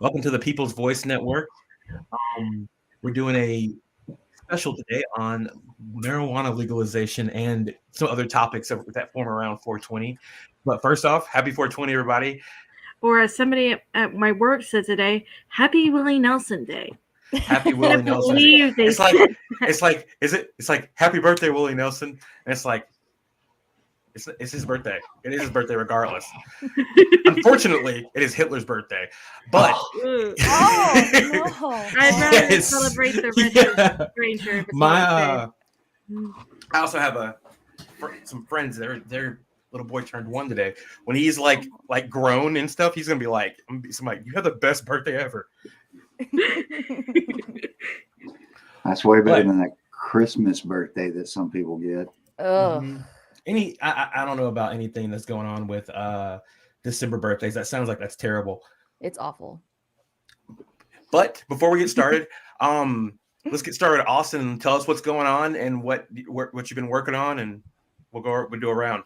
Welcome to the People's Voice Network. We're doing a special today on marijuana legalization and some other topics that form around 420. But first off, happy 420, everybody. Or as somebody at my work said today, Happy Willie Nelson Day. Happy I Willie can't Nelson Day. believe they It's like, said that. it's like happy birthday, Willie Nelson. And it's like, it's his birthday. It is his birthday regardless. Unfortunately, it is Hitler's birthday. But Ugh. Oh no! I'd rather yes, celebrate the wretched yeah. stranger if it's My not dead. I also have some friends. Their little boy turned 1 today. When he's like grown and stuff, he's gonna be like, you have the best birthday ever. That's way better But than that Christmas birthday that some people get. Oh, I don't know about anything that's going on with December birthdays. That sounds like that's terrible. it's awful. But before we get started, let's get started. Austin, tell us what's going on and what you've been working on, and we'll do a round.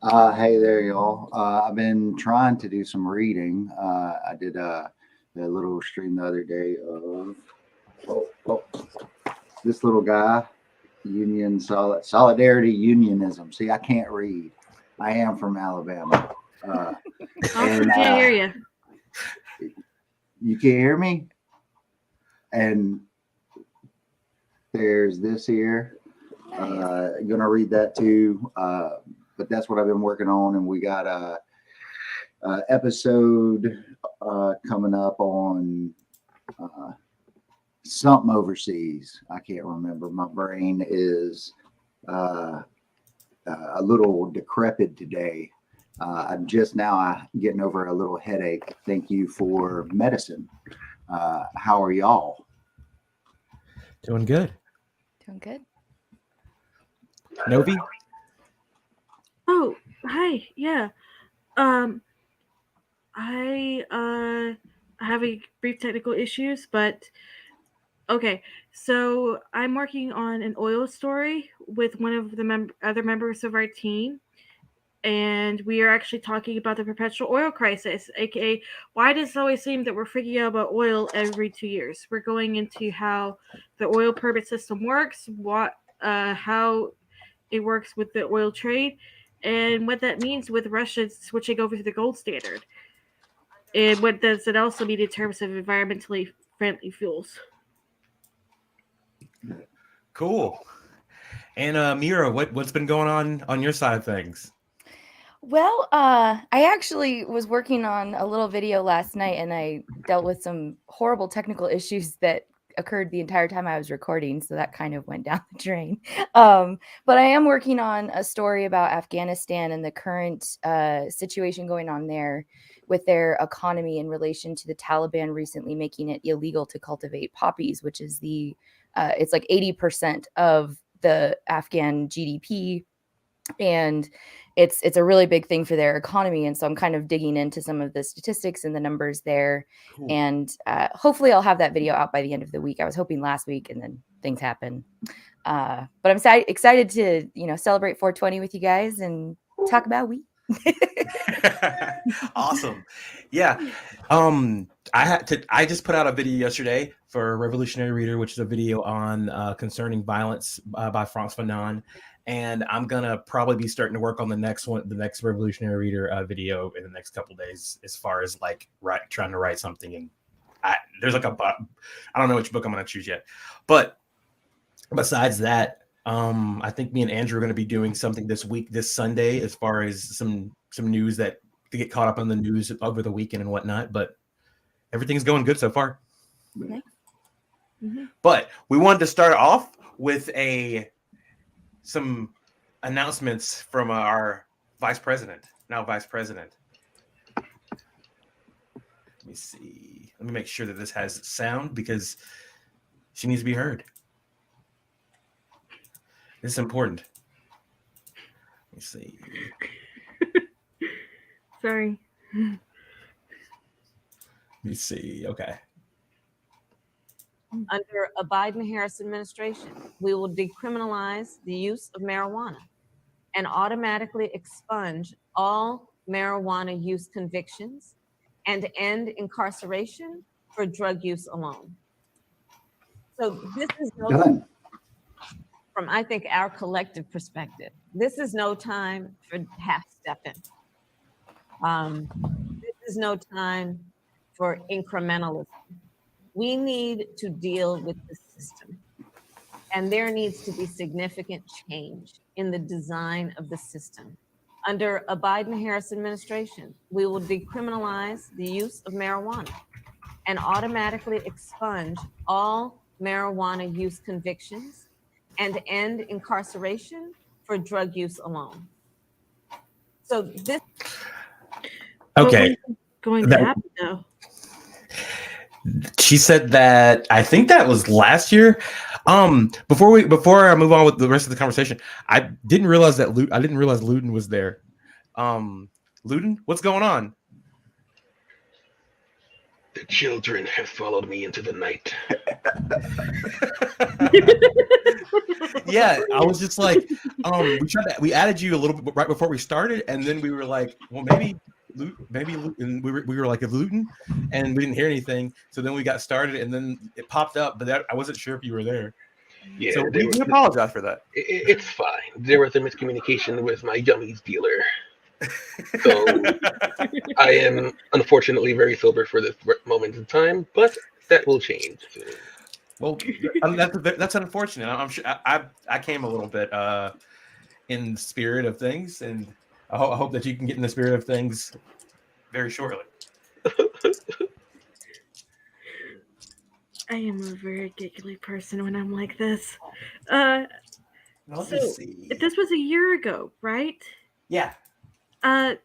Hey there, y'all. I've been trying to do some reading. I did a little stream the other day of this little guy, Solidarity Unionism. See, I can't read. I am from Alabama. I can't hear you. You can't hear me? And there's this here. Gonna read that too. But that's what I've been working on, and we got a episode coming up on something overseas. I can't remember. My brain is a little decrepit today. I'm just now getting over a little headache. Thank you for medicine. How are y'all? Doing good. Doing good. Novi? Oh, hi. Yeah. I have a brief technical issues, but okay. So I'm working on an oil story with one of the other members of our team, and we are actually talking about the Perpetual Oil Crisis, aka why does it always seem that we're freaking out about oil every 2 years? We're going into how the oil permit system works, how it works with the oil trade, and what that means with Russia switching over to the gold standard. And what does it also mean in terms of environmentally friendly fuels? Cool. And Mira, what's been going on your side of things? Well, I actually was working on a little video last night, and I dealt with some horrible technical issues that occurred the entire time I was recording, so that kind of went down the drain. But I am working on a story about Afghanistan and the current situation going on there with their economy in relation to the Taliban recently making it illegal to cultivate poppies, which is it's like 80% of the Afghan GDP, and it's a really big thing for their economy. And so I'm kind of digging into some of the statistics and the numbers there. Cool. And hopefully I'll have that video out by the end of the week. I was hoping last week, and then things happen. But I'm excited to celebrate 420 with you guys and talk about weed. Awesome. Yeah. I just put out a video yesterday for Revolutionary Reader, which is a video on concerning violence by Frantz Fanon. And I'm gonna probably be starting to work on the next Revolutionary Reader video in the next couple of days, as far as like trying to write something. And there's like I don't know which book I'm gonna choose yet, but besides that, I think me and Andrew are going to be doing something this Sunday, as far as some news that to get caught up on the news over the weekend and whatnot. But everything's going good so far. Nice. Mm-hmm. But we wanted to start off with some announcements from our now vice president. Let me see. Let me make sure that this has sound, because she needs to be heard. This is important. Let me see. Sorry. Let me see. Okay. Under a Biden-Harris administration, we will decriminalize the use of marijuana and automatically expunge all marijuana use convictions and end incarceration for drug use alone. So this is Done. from, I think, our collective perspective, this is no time for half-stepping. This is no time for incrementalism. We need to deal with the system. And there needs to be significant change in the design of the system. Under a Biden-Harris administration, we will decriminalize the use of marijuana and automatically expunge all marijuana use convictions and end incarceration for drug use alone. So this. Okay. Going to happen though. She said that, I think that was last year. Before I move on with the rest of the conversation, I didn't realize Luden was there. Luden, what's going on? The children have followed me into the night. Yeah, I was just like, we added you a little bit right before we started, and then we were like, well, maybe and we were like a Luton, and we didn't hear anything. So then we got started, and then it popped up, but I wasn't sure if you were there. Yeah, so we apologize for that. It's fine. There was a miscommunication with my gummies dealer. So I am unfortunately very sober for this moment in time, but that will change soon. Well, that's unfortunate. I'm sure I came a little bit in the spirit of things, and I hope that you can get in the spirit of things very shortly. I am a very giggly person when I'm like this. Let's see. This was a year ago, right? Yeah. I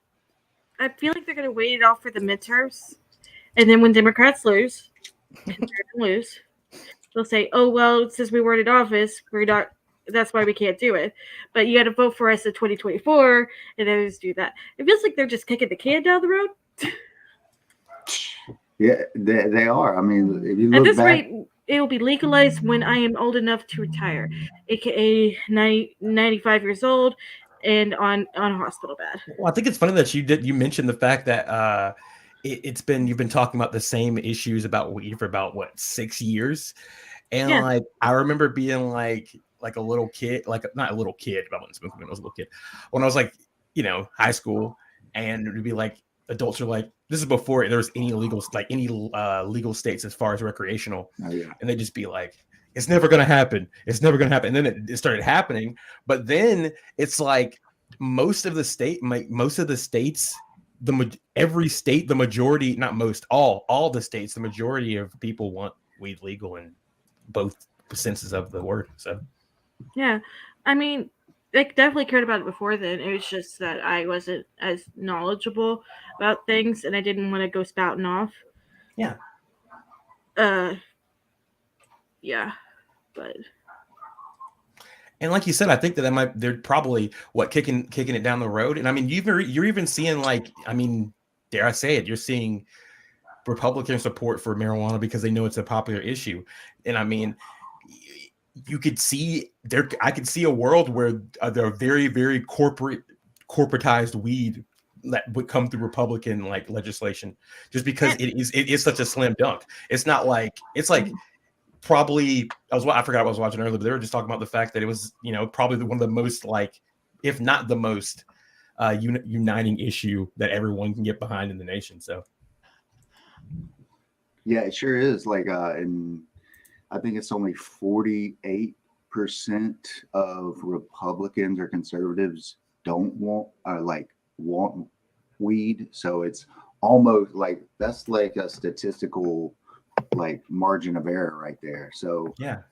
feel like they're going to wait it off for the midterms, and then when Democrats lose, they'll say, "Oh well, since we weren't in office, we're not. That's why we can't do it. But you got to vote for us in 2024, and then just do that." It feels like they're just kicking the can down the road. Yeah, they are. I mean, if you look at this back, rate, it'll be legalized when I am old enough to retire, aka 95 years old. And on hospital bed. Well, I think it's funny that you mentioned the fact that you've been talking about the same issues about weed for about 6 years, and Yeah. like I remember being like a little kid, like not a little kid, but I wasn't smoking when I was a little kid. When I was like, high school, and it would be like adults are like, this is before there was any legal states as far as recreational, and they'd just be like, it's never going to happen. It's never going to happen. And then it started happening. But then it's like most of the states, every state, the majority, not most, all the states, the majority of people want weed legal in both senses of the word. So, yeah, I mean, they definitely cared about it before then. It was just that I wasn't as knowledgeable about things, and I didn't want to go spouting off. Yeah. Yeah. But and like you said, I think they're probably kicking it down the road. And I mean, you're even seeing dare I say it, you're seeing Republican support for marijuana because they know it's a popular issue. And I mean, you could see I could see a world where there are very, very corporatized weed that would come through Republican legislation, just because it is such a slam dunk. It's not like probably I forgot what I was watching earlier, but they were just talking about the fact that it was, probably one of the most if not the most uniting issue that everyone can get behind in the nation. So yeah, it sure is. And I think it's only 48% of Republicans or conservatives don't want weed. So it's almost that's like a statistical margin of error right there. So yeah,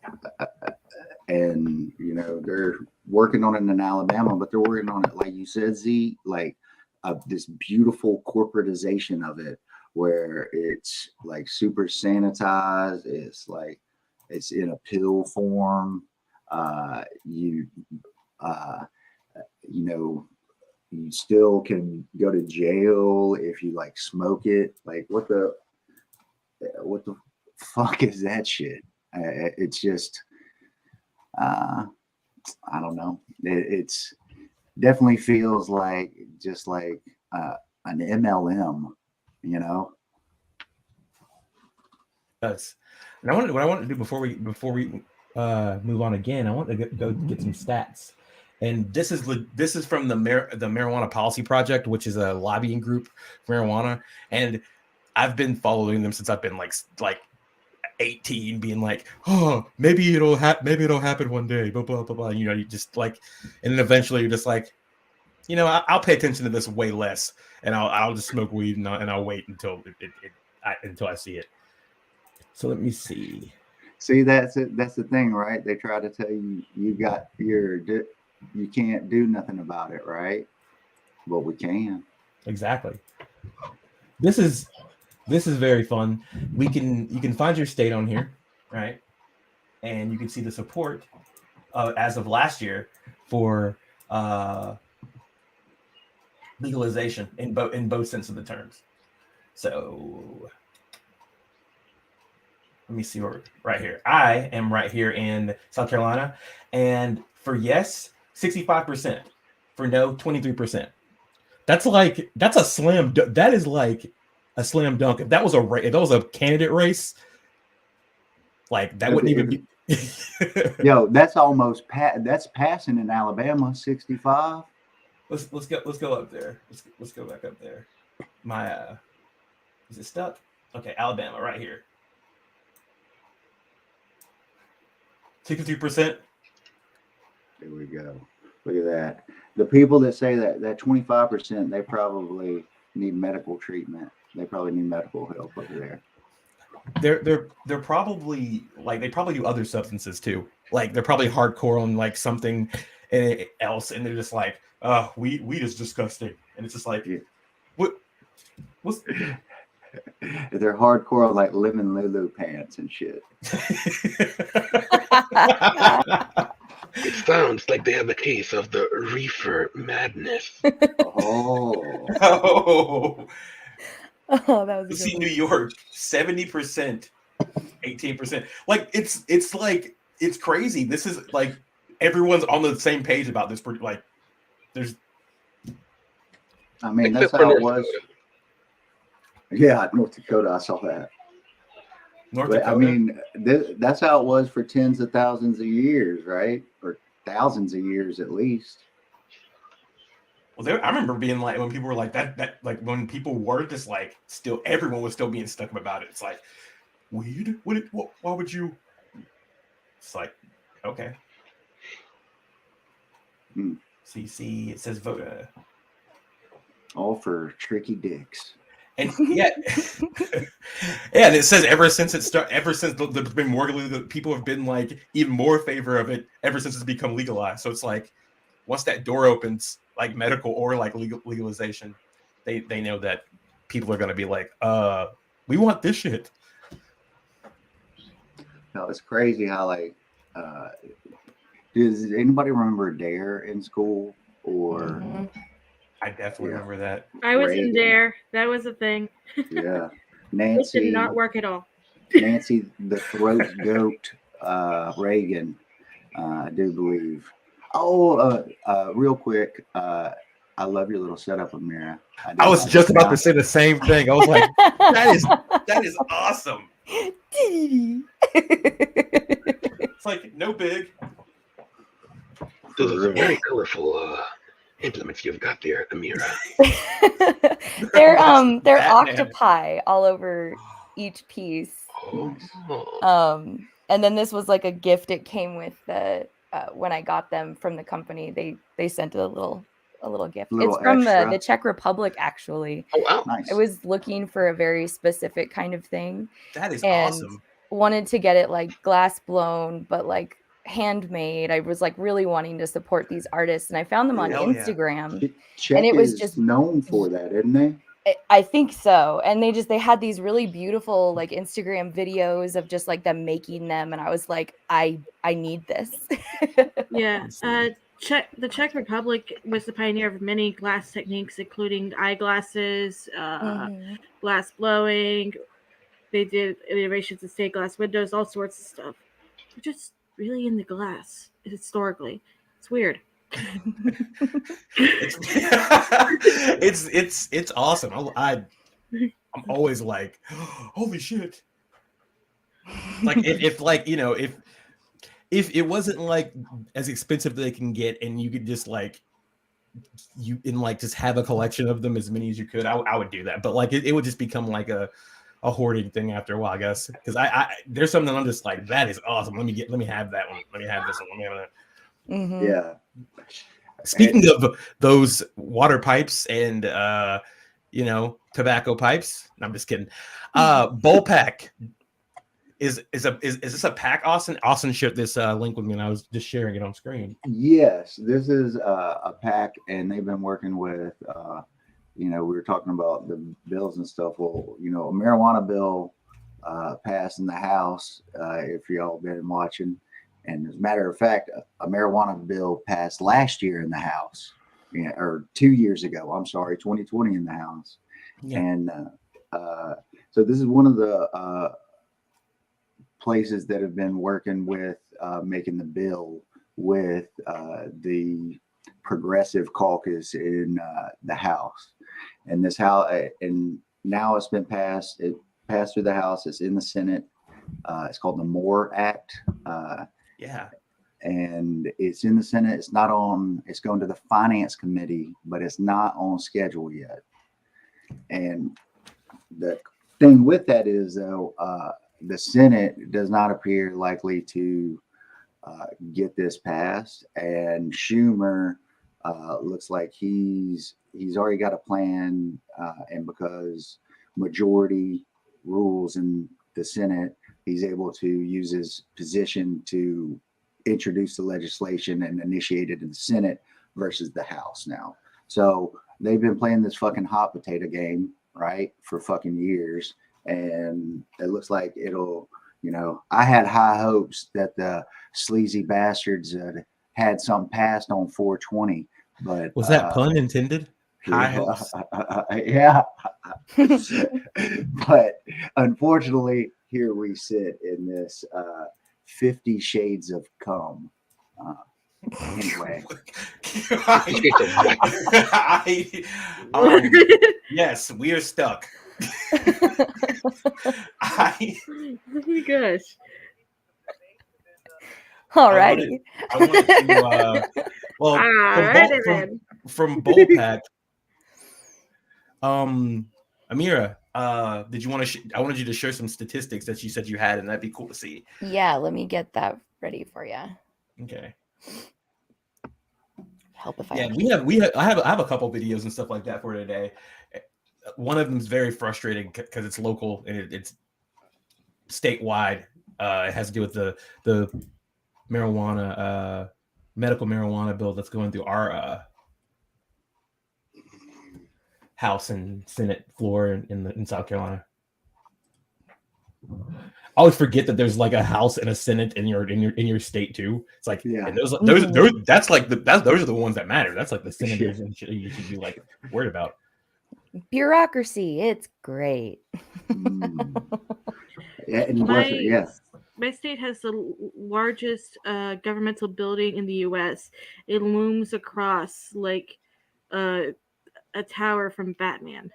and they're working on it in Alabama, but they're working on it, like you said, Z, this beautiful corporatization of it, where it's super sanitized. It's in a pill form. You still can go to jail if you smoke it. What the fuck is that shit? It's just I don't know. It's definitely feels like an MLM you know. Does. And what I want to do before we move on again, I want to go get some stats. And this is from the Marijuana Policy Project, which is a lobbying group for marijuana. And I've been following them since I've been like 18, being like, oh, maybe it'll happen one day, blah blah blah blah. You know, you just like, and then eventually you're just like, you know, I'll pay attention to this way less, and I'll just smoke weed and I'll wait until until I see it. So let me see. See, that's it. That's the thing, right? They try to tell you you can't do nothing about it, right? But we can. Exactly. This is very fun. You can find your state on here, right? And you can see the support as of last year for legalization in both sense of the terms. So let me see right here. I am right here in South Carolina, and for yes, 65%. For no, 23%. That's a slam. That is like a slam dunk. If that was a candidate race, like that wouldn't even be. Yo, that's almost that's passing in Alabama, 65. Let's go up there. Let's go back up there. My is it stuck? Okay, Alabama right here. 63%. There we go. Look at that. The people that say that 25%, they probably need medical treatment. They probably need medical help over there. They're probably like, they probably do other substances too. Like they're probably hardcore on like something else, and they're just like, weed is disgusting. And it's just like, what's they're hardcore on like Lemon Lulu pants and shit. It sounds like they have a case of the reefer madness. Oh. Oh, that was a good see, one. New York, 70%, 18%. Like it's like, it's crazy. This is like everyone's on the same page about this. Like there's, I mean, Except that's for how it North was. Dakota. Yeah, North Dakota, I saw that. North But Dakota. I mean, that's how it was for tens of thousands of years, right? Or thousands of years at least. Well, I remember being like, when people were like that like when people were just like, still everyone was still being stuck up about it. It's like, weed? Why would you? It's like, okay. CC, it says vote. All for tricky dicks. And yeah, yeah, and it says ever since there's been more people have been like even more in favor of it ever since it's become legalized. So it's like once that door opens, like medical or like legalization, they know that people are going to be like, we want this shit. No, it's crazy how like, does anybody remember Dare in school or? Mhm. I definitely remember that. I was Reagan. in there. That was a thing. Yeah, It Nancy. did not work at all. Nancy, the throat goat, Reagan, I do believe. Oh, real quick, I love your little setup, Amira. I was just about to say the same thing. I was like, that is awesome. It's like no big. Those are very colorful implements you've got there, Amira. they're Batman. octopi all over each piece. Oh. And then this was like a gift. It came with the when I got them from the company. They sent a little gift. Little It's from extra. the Czech Republic, actually. Oh, wow. Nice. I was looking for a very specific kind of thing. That is And awesome. wanted to get it like glass blown, but like handmade. I was like really wanting to support these artists, and I found them on Hell yeah. Instagram. Czech and it was is just- known for that, isn't they? I think so. And they had these really beautiful like Instagram videos of just like them making them, and I was like, I need this. Yeah. Let's see. The Czech Republic was the pioneer of many glass techniques, including eyeglasses, Mhm. glass blowing. They did iterations of stained glass windows, all sorts of stuff. They're just really into glass historically. It's weird. It's awesome. I'm always like, holy shit. Like if like, you know, if it wasn't like as expensive as they can get, and you could just like just have a collection of them, as many as you could, I would do that. But like it would just become like a hoarding thing after a while, I guess. Because I there's something I'm just like, that is awesome. Let me have that one. Let me have this one. Let me have that. Mhm. Yeah. Speaking of those water pipes and you know, tobacco pipes. No, I'm just kidding. Bowl pack. Is this a pack, Austin? Austin shared this link with me, and I was just sharing it on screen. Yes, this is a pack, and they've been working with, you know, we were talking about the bills and stuff. Well, you know, a marijuana bill passed in the House, if y'all been watching. And as a matter of fact, a marijuana bill passed last year in the House, you know, or 2 years ago. I'm sorry, 2020 in the House. Yeah. And so this is one of the places that have been working with making the bill with the Progressive Caucus in the House. And this House, and now it's been passed. It passed through the House. It's in the Senate. It's called the MORE Act. Yeah. And it's in the Senate. It's not on. It's going to the Finance Committee, but it's not on schedule yet. And the thing with that is, though, the Senate does not appear likely to get this passed, and Schumer looks like he's already got a plan, and because majority rules in the Senate, he's able to use his position to introduce the legislation and initiate it in the Senate versus the House now. So they've been playing this fucking hot potato game, right, for fucking years. And it looks like it'll, you know, I had high hopes that the sleazy bastards had some passed on 420, but Was that pun intended? High hopes. Yeah. But unfortunately, here we sit in this 50 shades of cum. Anyway. Yes, we are stuck. Oh my gosh. Alrighty. I wanted to, well, Alrighty then. from Bowl Pack, Amira, did you want to? I wanted you to share some statistics that you said you had, and that'd be cool to see. Yeah, let me get that ready for you. Okay. Help if I. Yeah, we have. I have a couple videos and stuff like that for today. One of them is very frustrating because it's local and it's statewide. It has to do with the marijuana, medical marijuana bill that's going through our House and Senate floor in South Carolina. I always forget that there's like a House and a Senate in your state too. It's like, yeah, and those that's like those are the ones that matter. That's like the senators and shit you should be like worried about. Bureaucracy, it's great. My state has the largest governmental building in the U.S. It looms across like a tower from Batman.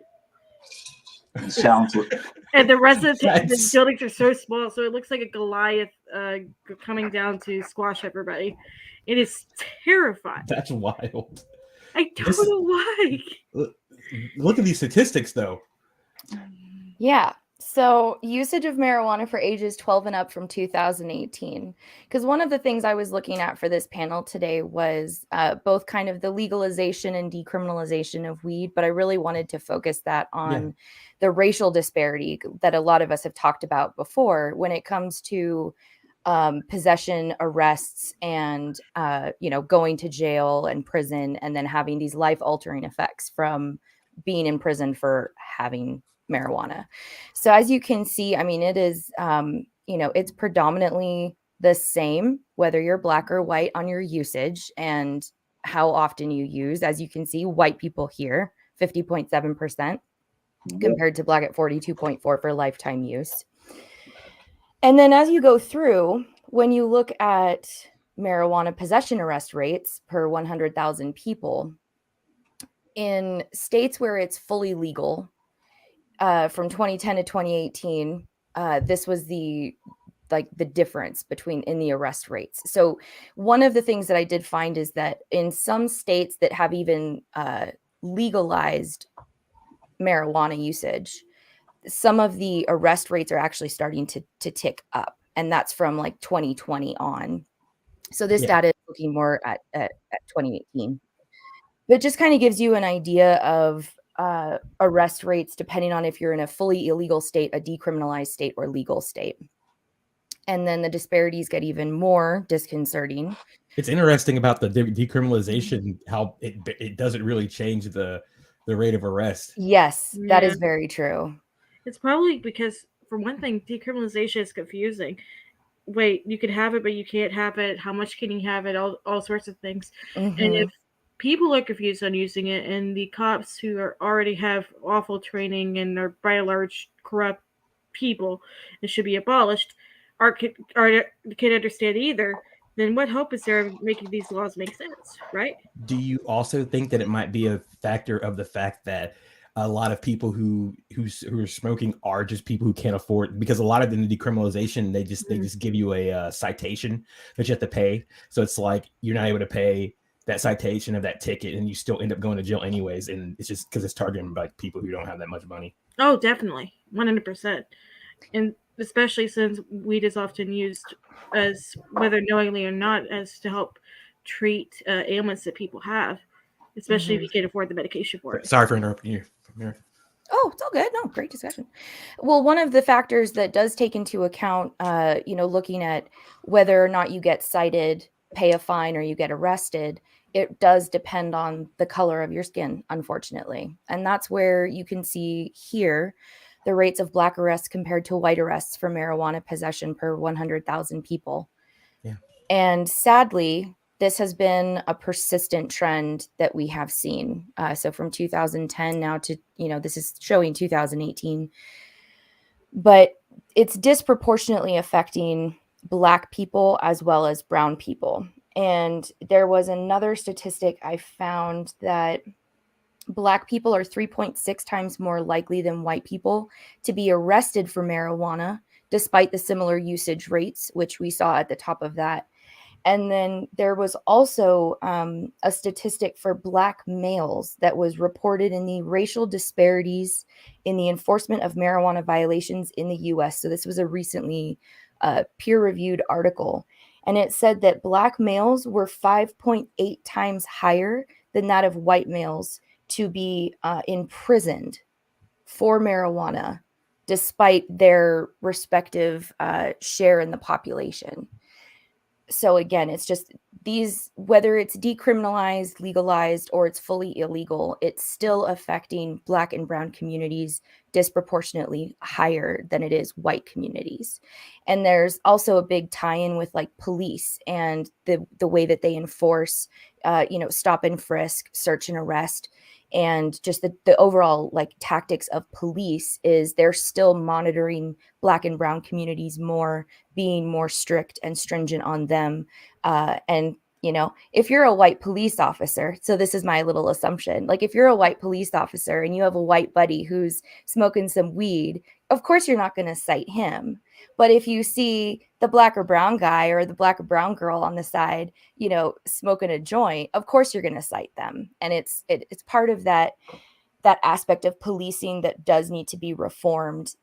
Sounds like... And the rest of the buildings are so small, so it looks like a Goliath coming down to squash everybody. It is terrifying. That's wild. I don't know why. Look at these statistics, though. Yeah. So usage of marijuana for ages 12 and up from 2018. Because one of the things I was looking at for this panel today was both kind of the legalization and decriminalization of weed, but I really wanted to focus that on the racial disparity that a lot of us have talked about before when it comes to possession, arrests, and going to jail and prison, and then having these life-altering effects from being in prison for having marijuana. So as you can see, I mean, it is, it's predominantly the same, whether you're black or white, on your usage and how often you use. As you can see, white people here, 50.7% compared to black at 42.4 for lifetime use. And then as you go through, when you look at marijuana possession arrest rates per 100,000 people, in states where it's fully legal, from 2010 to 2018, this was the difference between in the arrest rates. So one of the things that I did find is that in some states that have even legalized marijuana usage, some of the arrest rates are actually starting to tick up, and that's from like 2020 on. So this data is looking more at 2018. But it just kind of gives you an idea of arrest rates depending on if you're in a fully illegal state, a decriminalized state, or legal state. And then the disparities get even more disconcerting. It's interesting about the decriminalization, how it doesn't really change the rate of arrest. Yes, that is very true. It's probably because, for one thing, decriminalization is confusing. Wait, you can have it, but you can't have it. How much can you have it? All sorts of things. Mm-hmm. And if people are confused on using it, and the cops who already have awful training and are by and large corrupt people and should be abolished, can't understand either, then what hope is there of making these laws make sense, right? Do you also think that it might be a factor of the fact that a lot of people who are smoking are just people who can't afford, because a lot of the decriminalization, they just give you a citation that you have to pay. So it's like you're not able to pay that citation of that ticket, and you still end up going to jail anyways. And it's just because it's targeting like people who don't have that much money. Oh, definitely, 100%. And especially since weed is often used as, whether knowingly or not, as to help treat ailments that people have, especially if you can't afford the medication for it. Sorry for interrupting you. Oh, it's all good. No, great discussion. Well, one of the factors that does take into account, looking at whether or not you get cited, pay a fine, or you get arrested, it does depend on the color of your skin, unfortunately. And that's where you can see here the rates of Black arrests compared to white arrests for marijuana possession per 100,000 people. Yeah. And sadly, this has been a persistent trend that we have seen. So from 2010 now to, this is showing 2018. But it's disproportionately affecting Black people as well as brown people. And there was another statistic I found that Black people are 3.6 times more likely than white people to be arrested for marijuana, despite the similar usage rates, which we saw at the top of that. And then there was also a statistic for Black males that was reported in the racial disparities in the enforcement of marijuana violations in the US. So this was a recently peer-reviewed article. And it said that Black males were 5.8 times higher than that of white males to be imprisoned for marijuana, despite their respective share in the population. So again, it's just these, whether it's decriminalized, legalized, or it's fully illegal, it's still affecting Black and brown communities disproportionately higher than it is white communities. And there's also a big tie-in with like police and the way that they enforce, stop and frisk, search and arrest. And just the overall like tactics of police is they're still monitoring Black and brown communities more, being more strict and stringent on them. And if you're a white police officer, so this is my little assumption, like if you're a white police officer and you have a white buddy who's smoking some weed, of course you're not going to cite him. But if you see the Black or brown guy or the Black or brown girl on the side, smoking a joint, of course you're going to cite them. And it's part of that aspect of policing that does need to be reformed,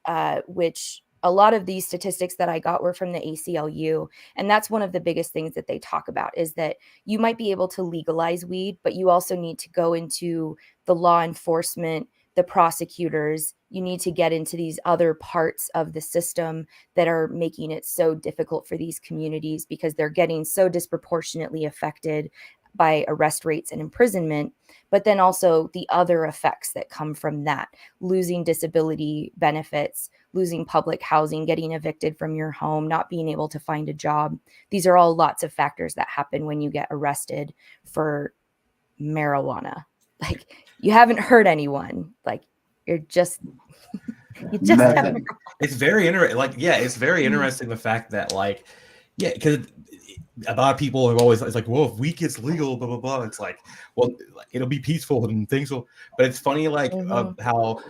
which a lot of these statistics that I got were from the ACLU. And that's one of the biggest things that they talk about is that you might be able to legalize weed, but you also need to go into the law enforcement, the prosecutors. You need to get into these other parts of the system that are making it so difficult for these communities because they're getting so disproportionately affected by arrest rates and imprisonment, but then also the other effects that come from that, losing disability benefits, losing public housing, getting evicted from your home, not being able to find a job. These are all lots of factors that happen when you get arrested for marijuana. Like you haven't hurt anyone. Like you're just, haven't. It's very interesting. Like, yeah, it's very interesting the fact that because a lot of people have always, it's like, well, if weed gets legal, blah blah blah. It's like, well, it'll be peaceful and things will. But it's funny, like how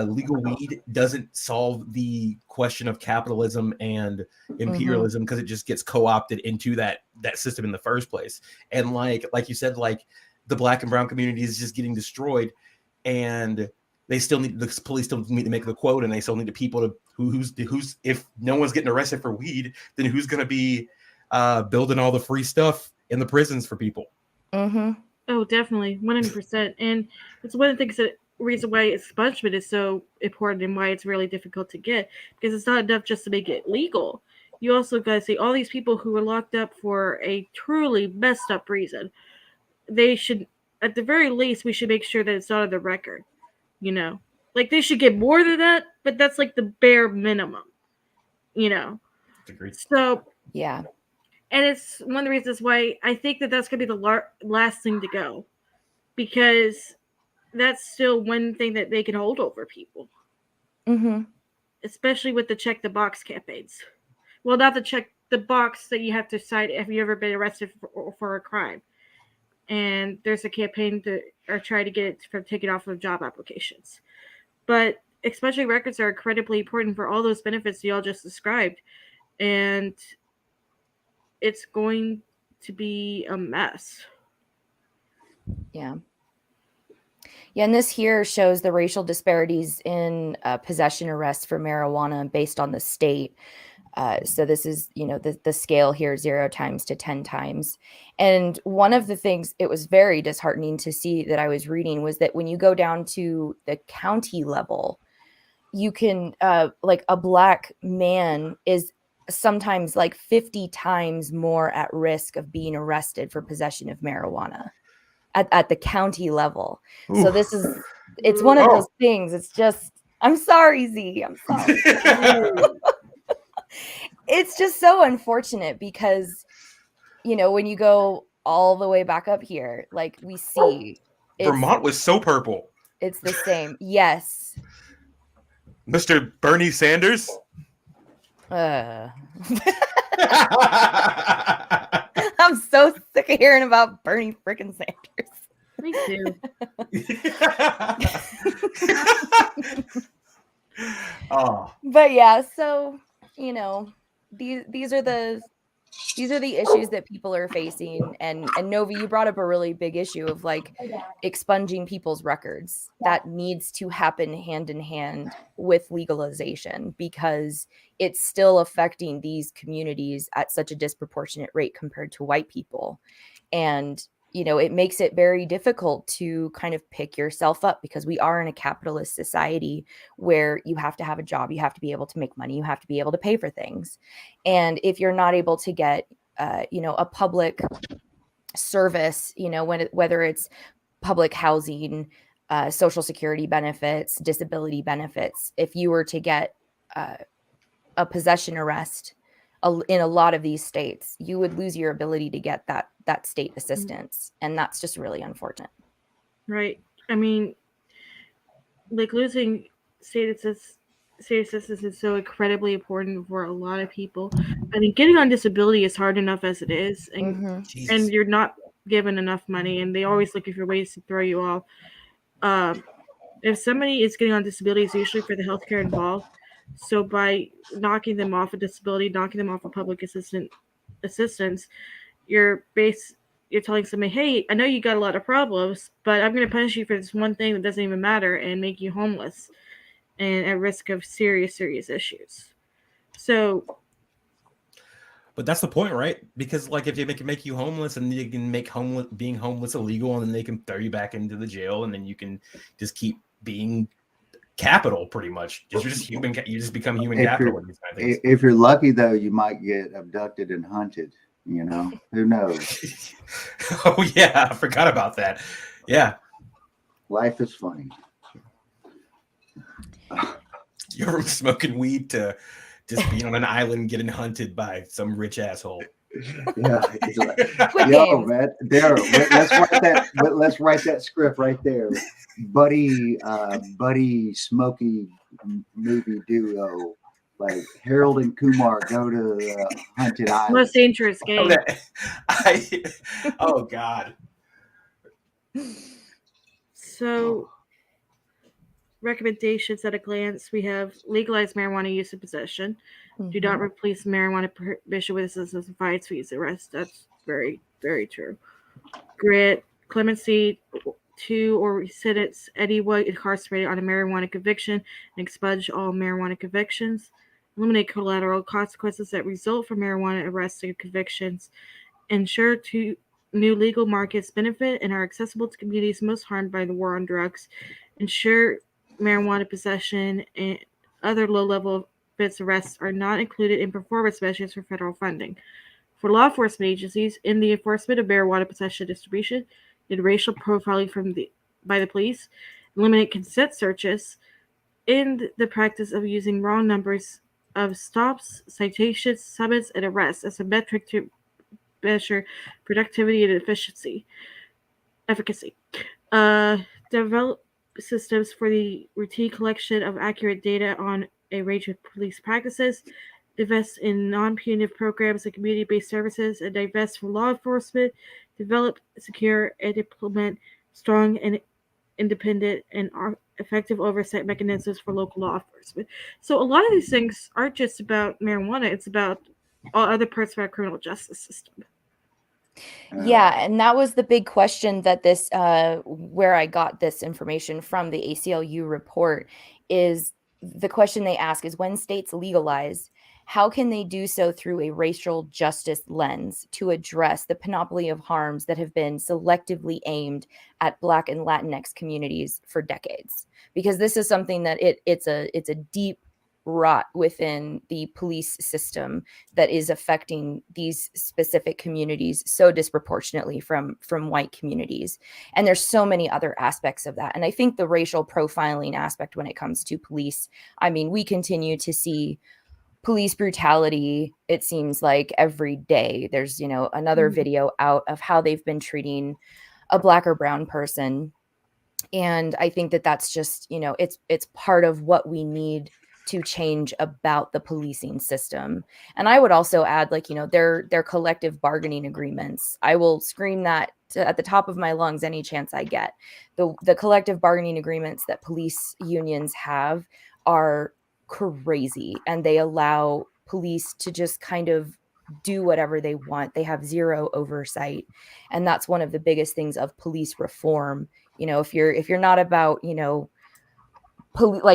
legal weed doesn't solve the question of capitalism and imperialism because it just gets co-opted into that system in the first place. And like you said, like the Black and brown community is just getting destroyed, and they still need, the police still need to make the quote, and they still need the people to who's if no one's getting arrested for weed, then who's going to be building all the free stuff in the prisons for people? Oh, definitely, 100%. And it's one of the things that reason why expungement is so important and why it's really difficult to get, because it's not enough just to make it legal. You also got to say all these people who were locked up for a truly messed up reason, they should, at the very least, we should make sure that it's not on the record. You know, like they should get more than that, but that's like the bare minimum, you know. Agreed. So yeah, and it's one of the reasons why I think that that's going to be the last thing to go, because that's still one thing that they can hold over people, especially with the check the box campaigns. Well, not the check the box that you have to cite if you ever been arrested for a crime. And there's a campaign to try to get it from taken off of job applications. But expunging records are incredibly important for all those benefits you all just described. And it's going to be a mess. Yeah. Yeah, and this here shows the racial disparities in possession arrests for marijuana based on the state. So this is, you know, the scale here, 0 times to 10 times. And one of the things it was very disheartening to see that I was reading was that when you go down to the county level, you can, like a Black man is sometimes like 50 times more at risk of being arrested for possession of marijuana at the county level. Ooh. So this is, it's one of those things. It's just, I'm sorry, Z. I'm sorry. It's just so unfortunate because, you know, when you go all the way back up here, like we see Vermont was so purple. It's the same. Yes. Mr. Bernie Sanders. I'm so sick of hearing about Bernie freaking Sanders. Me too. But yeah, so you know, these are the issues that people are facing. And Novi, you brought up a really big issue of like expunging people's records. That needs to happen hand in hand with legalization because it's still affecting these communities at such a disproportionate rate compared to white people. And you know, it makes it very difficult to kind of pick yourself up because we are in a capitalist society where you have to have a job, you have to be able to make money, you have to be able to pay for things. And if you're not able to get, you know, a public service, you know, whether it's public housing, social security benefits, disability benefits, if you were to get a possession arrest in a lot of these states, you would lose your ability to get that state assistance. And that's just really unfortunate. Right. I mean, like losing state assistance is so incredibly important for a lot of people. I mean, getting on disability is hard enough as it is. And, and you're not given enough money and they always looking for ways to throw you off. If somebody is getting on disability, it's usually for the healthcare involved. So by knocking them off a disability, knocking them off of public assistance, you're telling somebody, hey, I know you got a lot of problems, but I'm going to punish you for this one thing that doesn't even matter and make you homeless and at risk of serious issues. So, but that's the point, right? Because like if they can make you homeless and you can make being homeless illegal, and then they can throw you back into the jail, and then you can just keep being capital pretty much. You're just human. You just become human capital. If you're lucky, though, you might get abducted and hunted. You know, who knows? Oh yeah, I forgot about that. Yeah, life is funny. You're from smoking weed to just being on an island getting hunted by some rich asshole. Yeah, yo, man, there. Let's write that script right there. Buddy, Smokey movie duo like Harold and Kumar go to Haunted Island. Most dangerous game. Oh God. So, recommendations at a glance: we have legalize marijuana use and possession. Do not replace marijuana prohibition with assistance of fines, fees, arrest. That's very, very true. Grant clemency to or sentence anyone incarcerated on a marijuana conviction and expunge all marijuana convictions. Eliminate collateral consequences that result from marijuana arrests and convictions. Ensure to new legal markets benefit and are accessible to communities most harmed by the war on drugs. Ensure marijuana possession and other low-level offense arrests are not included in performance measures for federal funding. For law enforcement agencies, in the enforcement of marijuana possession distribution, in racial profiling by the police, eliminate consent searches, in the practice of using wrong numbers of stops, citations, summons, and arrests as a metric to measure productivity and efficacy. Develop systems for the routine collection of accurate data on a range of police practices. Invest in non-punitive programs and community-based services, and divest from law enforcement. Develop, secure, and implement strong and independent and effective oversight mechanisms for local law enforcement. So a lot of these things aren't just about marijuana; it's about all other parts of our criminal justice system. Yeah, and that was the big question that this where I got this information from, the ACLU report, is the question they ask is, when states legalize, how can they do so through a racial justice lens to address the panoply of harms that have been selectively aimed at Black and Latinx communities for decades? Because this is something that it's a deep rot within the police system that is affecting these specific communities so disproportionately from white communities. And there's so many other aspects of that. And I think the racial profiling aspect when it comes to police, I mean, we continue to see police brutality, it seems like every day. There's, another video out of how they've been treating a Black or brown person. And I think that that's just, it's part of what we need to change about the policing system. And I would also add, their collective bargaining agreements. I will scream that at the top of my lungs any chance I get. The collective bargaining agreements that police unions have are crazy, and they allow police to just kind of do whatever they want. They have zero oversight. And that's one of the biggest things of police reform. If you're not about,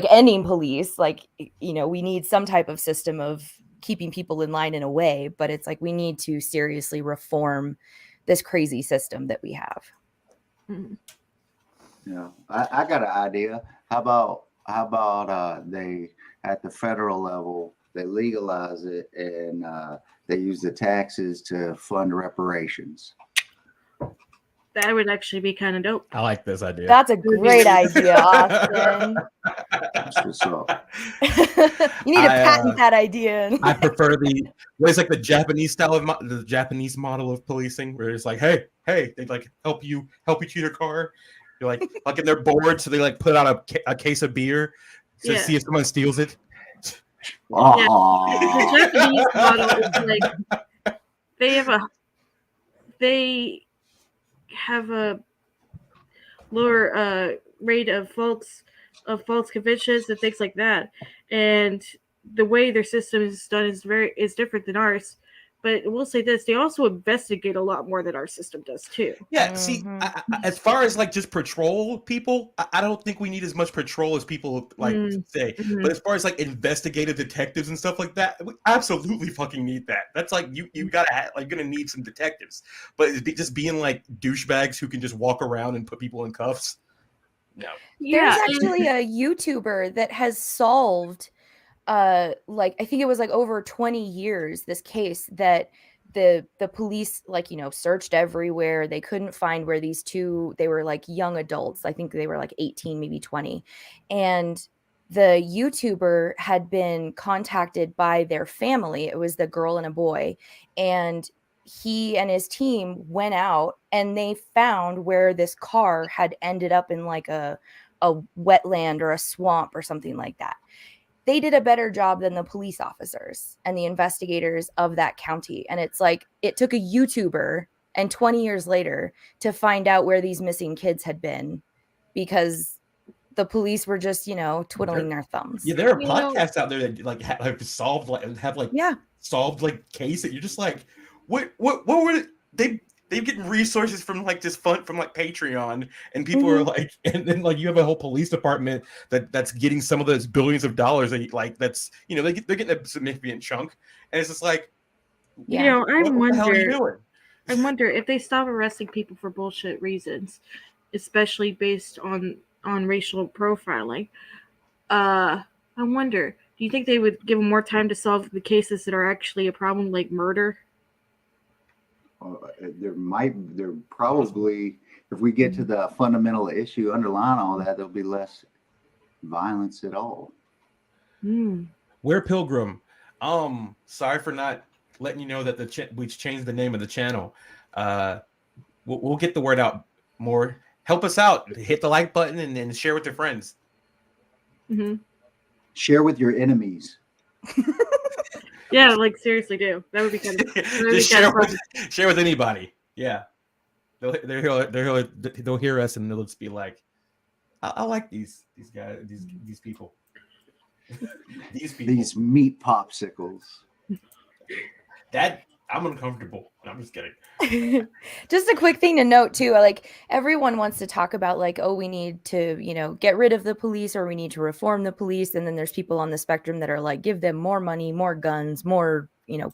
ending police, we need some type of system of keeping people in line in a way, but it's like we need to seriously reform this crazy system that we have. Yeah, I got an idea. How about they, at the federal level, they legalize it and they use the taxes to fund reparations? That would actually be kind of dope. I like this idea. That's a great idea, Austin. That's what's up. You need to patent that idea. I prefer it's like the Japanese style of the Japanese model of policing, where it's like, hey, they like help you to your car. You're like fucking they're bored, so they like put out a case of beer to see if someone steals it. Yeah. The Japanese model is like they have a lower rate of false convictions and things like that, and the way their system is done is different than ours. But we'll say this: they also investigate a lot more than our system does too. Yeah. See, as far as like just patrol people, I don't think we need as much patrol as people say. Mm-hmm. But as far as like investigative detectives and stuff like that, we absolutely fucking need that. That's like you gotta you're gonna need some detectives. But just being like douchebags who can just walk around and put people in cuffs. No. There's actually a YouTuber that has solved. I think it was like over 20 years, this case that the police searched everywhere. They couldn't find where these two, they were like young adults. I think they were like 18, maybe 20. And the YouTuber had been contacted by their family. It was the girl and a boy. And he and his team went out and they found where this car had ended up in like a wetland or a swamp or something like that. they did a better job than the police officers and the investigators of that county. And it's like, it took a YouTuber and 20 years later to find out where these missing kids had been because the police were just, you know, twiddling their thumbs. Yeah, there are podcasts out there that like have solved solved like case that you're just like, what were they getting resources from like this fund from like Patreon, and people are like, and then like you have a whole police department that's getting some of those billions of dollars that like that's, you know, they're getting a significant chunk, and it's just like, you know, what the hell are you doing? I wonder if they stop arresting people for bullshit reasons, especially based on racial profiling. I wonder, do you think they would give them more time to solve the cases that are actually a problem, like murder? There probably, if we get to the fundamental issue underlying all that, there'll be less violence at all. We're Pilgrim. Sorry for not letting you know that we changed the name of the channel. We'll get the word out more. Help us out. Hit the like button and share with your friends. Share with your enemies. Yeah, like seriously, do that would be kind of. Just share with anybody. Yeah, they'll hear us and they'll just be like, I like these guys, these people, these meat popsicles. That I'm uncomfortable. I'm just kidding. Just a quick thing to note too, like everyone wants to talk about like, oh, we need to, you know, get rid of the police or we need to reform the police. And then there's people on the spectrum that are like, give them more money, more guns, more, you know,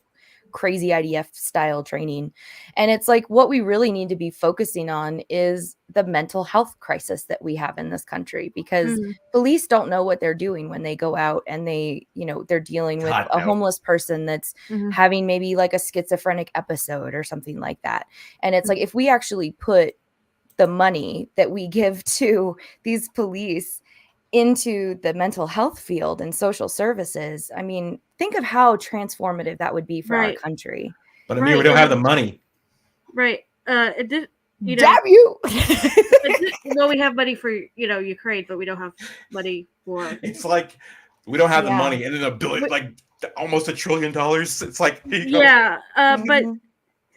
crazy IDF style training. And it's like, what we really need to be focusing on is the mental health crisis that we have in this country, because police don't know what they're doing when they go out and they, you know, they're dealing with a homeless person that's having maybe like a schizophrenic episode or something like that. And it's like, if we actually put the money that we give to these police into the mental health field and social services, I mean, think of how transformative that would be for our country. But I mean, we don't have the money. Right. It did. You know, damn you. Well, we have money for, you know, Ukraine, but we don't have money for. It's like we don't have the money, and then $1 billion, like almost $1 trillion. It's like but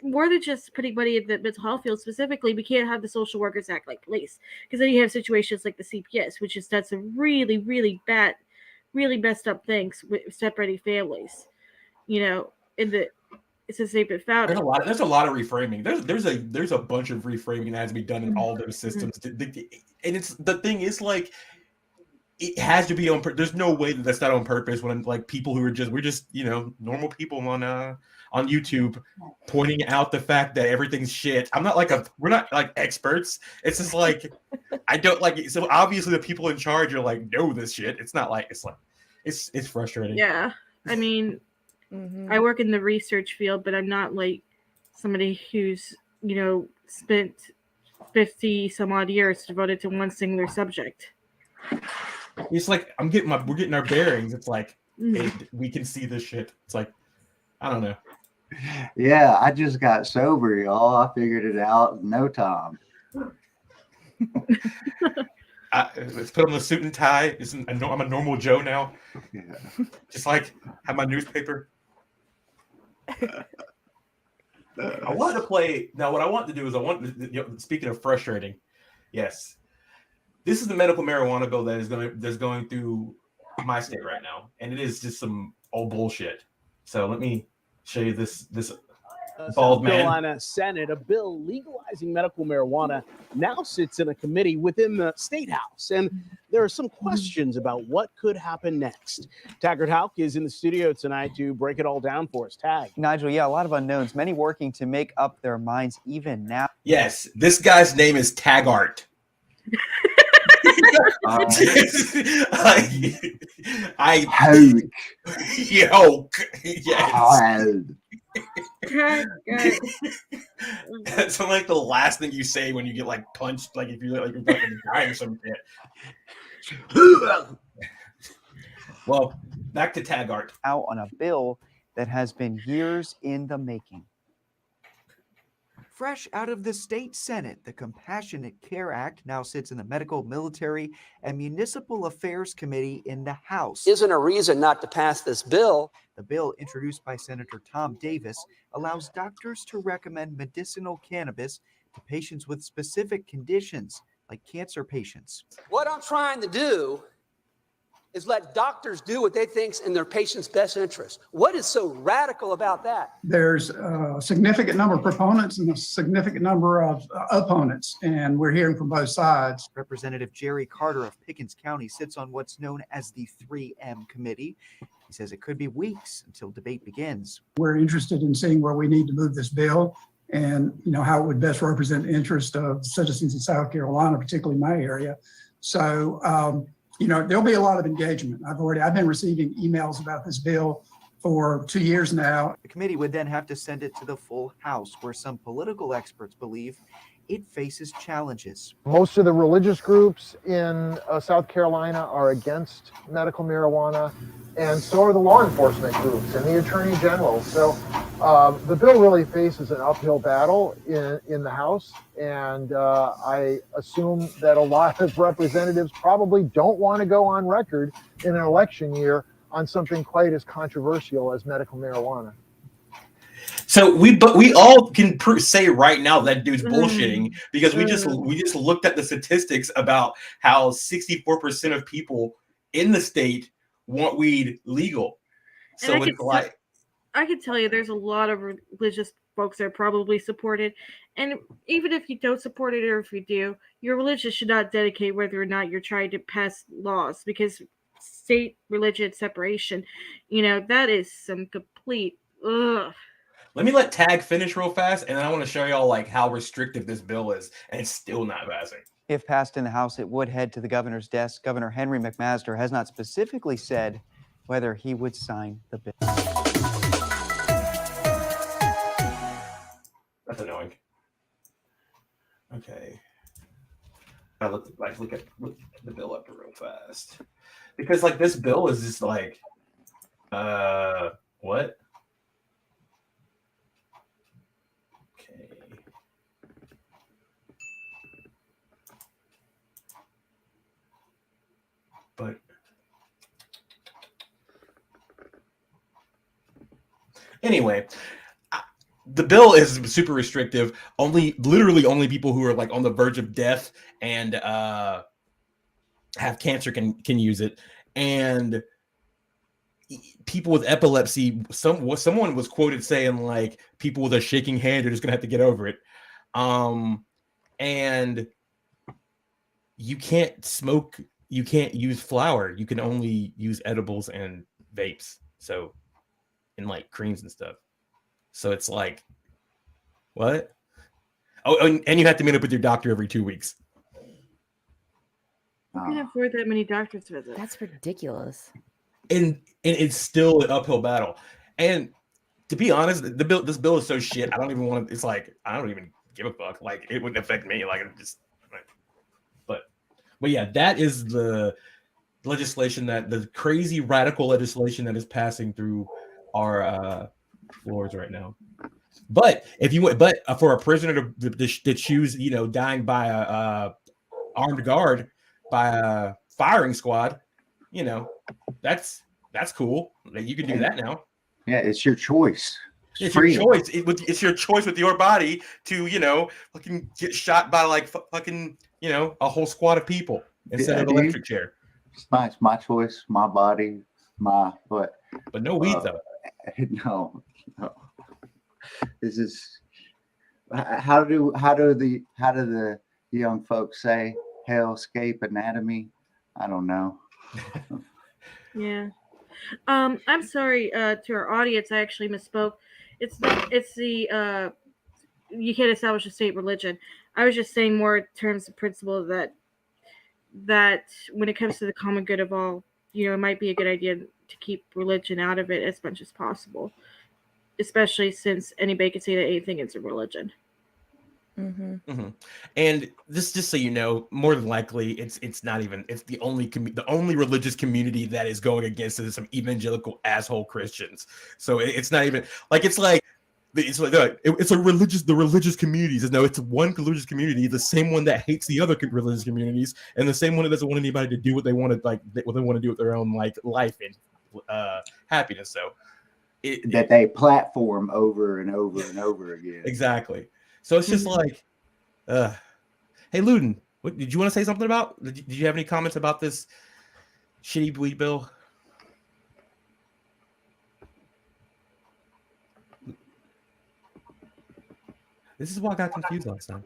more than just putting money in the mental health field specifically, we can't have the social workers act like police, because then you have situations like the CPS, which has done some really, really bad, really messed up things with separating families. You know, since they've been found. There's a lot of reframing. There's a bunch of reframing that has to be done in all those systems. And it's the thing is like, it has to be on. There's no way that's not on purpose. When like people who are we're just you know normal people on YouTube pointing out the fact that everything's shit. We're not like experts. It's just like I don't like it. So obviously the people in charge are like, know this shit. It's not like it's frustrating. Yeah, I mean. I work in the research field, but I'm not like somebody who's, you know, spent 50 some odd years devoted to one singular subject. It's like we're getting our bearings. It's like we can see this shit. It's like I don't know. Yeah, I just got sober, y'all. I figured it out in no time. Let's put on the suit and tie. I'm a normal Joe now. Yeah. Just like have my newspaper. I want to play now. What I want to do is speaking of frustrating, yes, this is the medical marijuana bill that's going through my state right now, and it is just some old bullshit. So let me show you this bald man. Carolina Senate, a bill legalizing medical marijuana now sits in a committee within the State House, and there are some questions about what could happen next. Taggart Houck is in the studio tonight to break it all down for us. Tag. Nigel, yeah, a lot of unknowns, many working to make up their minds even now. Yes, this guy's name is Taggart. That's like the last thing you say when you get like punched, like if you're like you're about to die or some shit. Well, back to Taggart. Out on a bill that has been years in the making. Fresh out of the state Senate, the Compassionate Care Act now sits in the Medical, Military, and Municipal Affairs Committee in the House. Isn't a reason not to pass this bill. The bill, introduced by Senator Tom Davis, allows doctors to recommend medicinal cannabis to patients with specific conditions, like cancer patients. What I'm trying to do is let doctors do what they think's in their patient's best interest. What is so radical about that? There's a significant number of proponents and a significant number of opponents, and we're hearing from both sides. Representative Jerry Carter of Pickens County sits on what's known as the 3M Committee. He says it could be weeks until debate begins. We're interested in seeing where we need to move this bill and how it would best represent the interest of citizens in South Carolina, particularly my area. So, there'll be a lot of engagement. I've been receiving emails about this bill for 2 years now. The committee would then have to send it to the full House, where some political experts believe it faces challenges. Most of the religious groups in South Carolina are against medical marijuana, and so are the law enforcement groups and the attorney general. So the bill really faces an uphill battle in the House, and I assume that a lot of representatives probably don't want to go on record in an election year on something quite as controversial as medical marijuana. So we all can say right now that dude's bullshitting, because we just looked at the statistics about how 64% of people in the state want weed legal. So it's like, I can tell you there's a lot of religious folks that probably support it. And even if you don't support it, or if you do, your religion should not dedicate whether or not you're trying to pass laws, because state religion separation, that is some complete ugh. Let me let Tag finish real fast, and then I want to show y'all how restrictive this bill is, and it's still not passing. If passed in the House, it would head to the governor's desk. Governor Henry McMaster has not specifically said whether he would sign the bill. That's annoying. Okay. I look at the bill up real fast, because this bill is just what? But anyway, the bill is super restrictive. Literally only people who are on the verge of death and have cancer can use it. And people with epilepsy, someone was quoted saying people with a shaking hand are just gonna have to get over it. And you can't smoke. You can't use flour. You can only use edibles and vapes. So, and creams and stuff. So it's what? Oh, and you have to meet up with your doctor every 2 weeks. You can afford that many doctor's visits. That's ridiculous. And it's still an uphill battle. And to be honest, this bill is so shit. I don't even want to. It's I don't even give a fuck. It wouldn't affect me. But yeah, that is the legislation, the crazy radical legislation that is passing through our floors right now. But for a prisoner to choose, dying by a armed guard, by a firing squad, that's cool. You can do that now. Yeah, it's your choice. It's your choice. It's your choice with your body to, fucking get shot by a whole squad of people instead of an electric chair. It's my choice, my body, my what. But no weed though. No. This is how do the young folks say hellscape anatomy? I don't know. Yeah. I'm sorry to our audience. I actually misspoke. It's the you can't establish a state religion. I was just saying more in terms of principle that when it comes to the common good of all, it might be a good idea to keep religion out of it as much as possible, especially since anybody can say that anything is a religion. Mm-hmm. Mm-hmm. And this, just so you know, more than likely, it's not even. It's the only religious community that is going against it is some evangelical asshole Christians. So it's not even It's like it's a religious communities. No, it's one religious community, the same one that hates the other religious communities, and the same one that doesn't want anybody to do what they want to what they want to do with their own life and happiness. So they platform over and over and over again. Exactly. So it's just like, hey, Ludin, did you want to say something about? Did you have any comments about this shitty weed bill? This is why I got confused last time.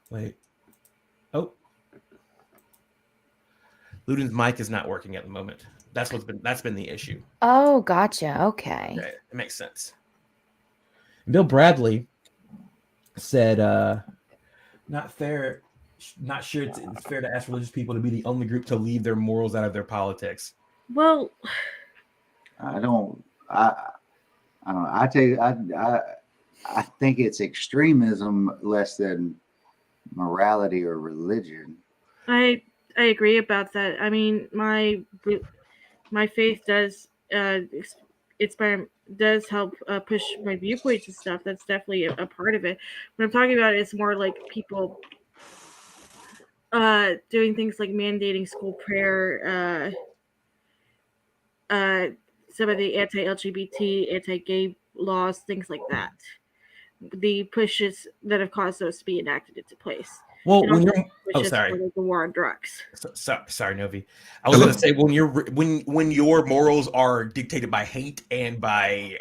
Wait. Oh. Ludin's mic is not working at the moment. That's been the issue. Oh, gotcha. Okay. It makes sense. Bill Bradley said, not fair, not sure it's fair to ask religious people to be the only group to leave their morals out of their politics. Well, I don't know. I think it's extremism less than morality or religion. I agree about that. I mean, my faith does does help push my viewpoints and stuff. That's definitely a part of it. What I'm talking about is more like people doing things like mandating school prayer, some of the anti-LGBT, anti-gay laws, things like that. The pushes that have caused those to be enacted into place. Well, when you're sorry, the war on drugs. Sorry, Novi. I was going to say when your morals are dictated by hate and by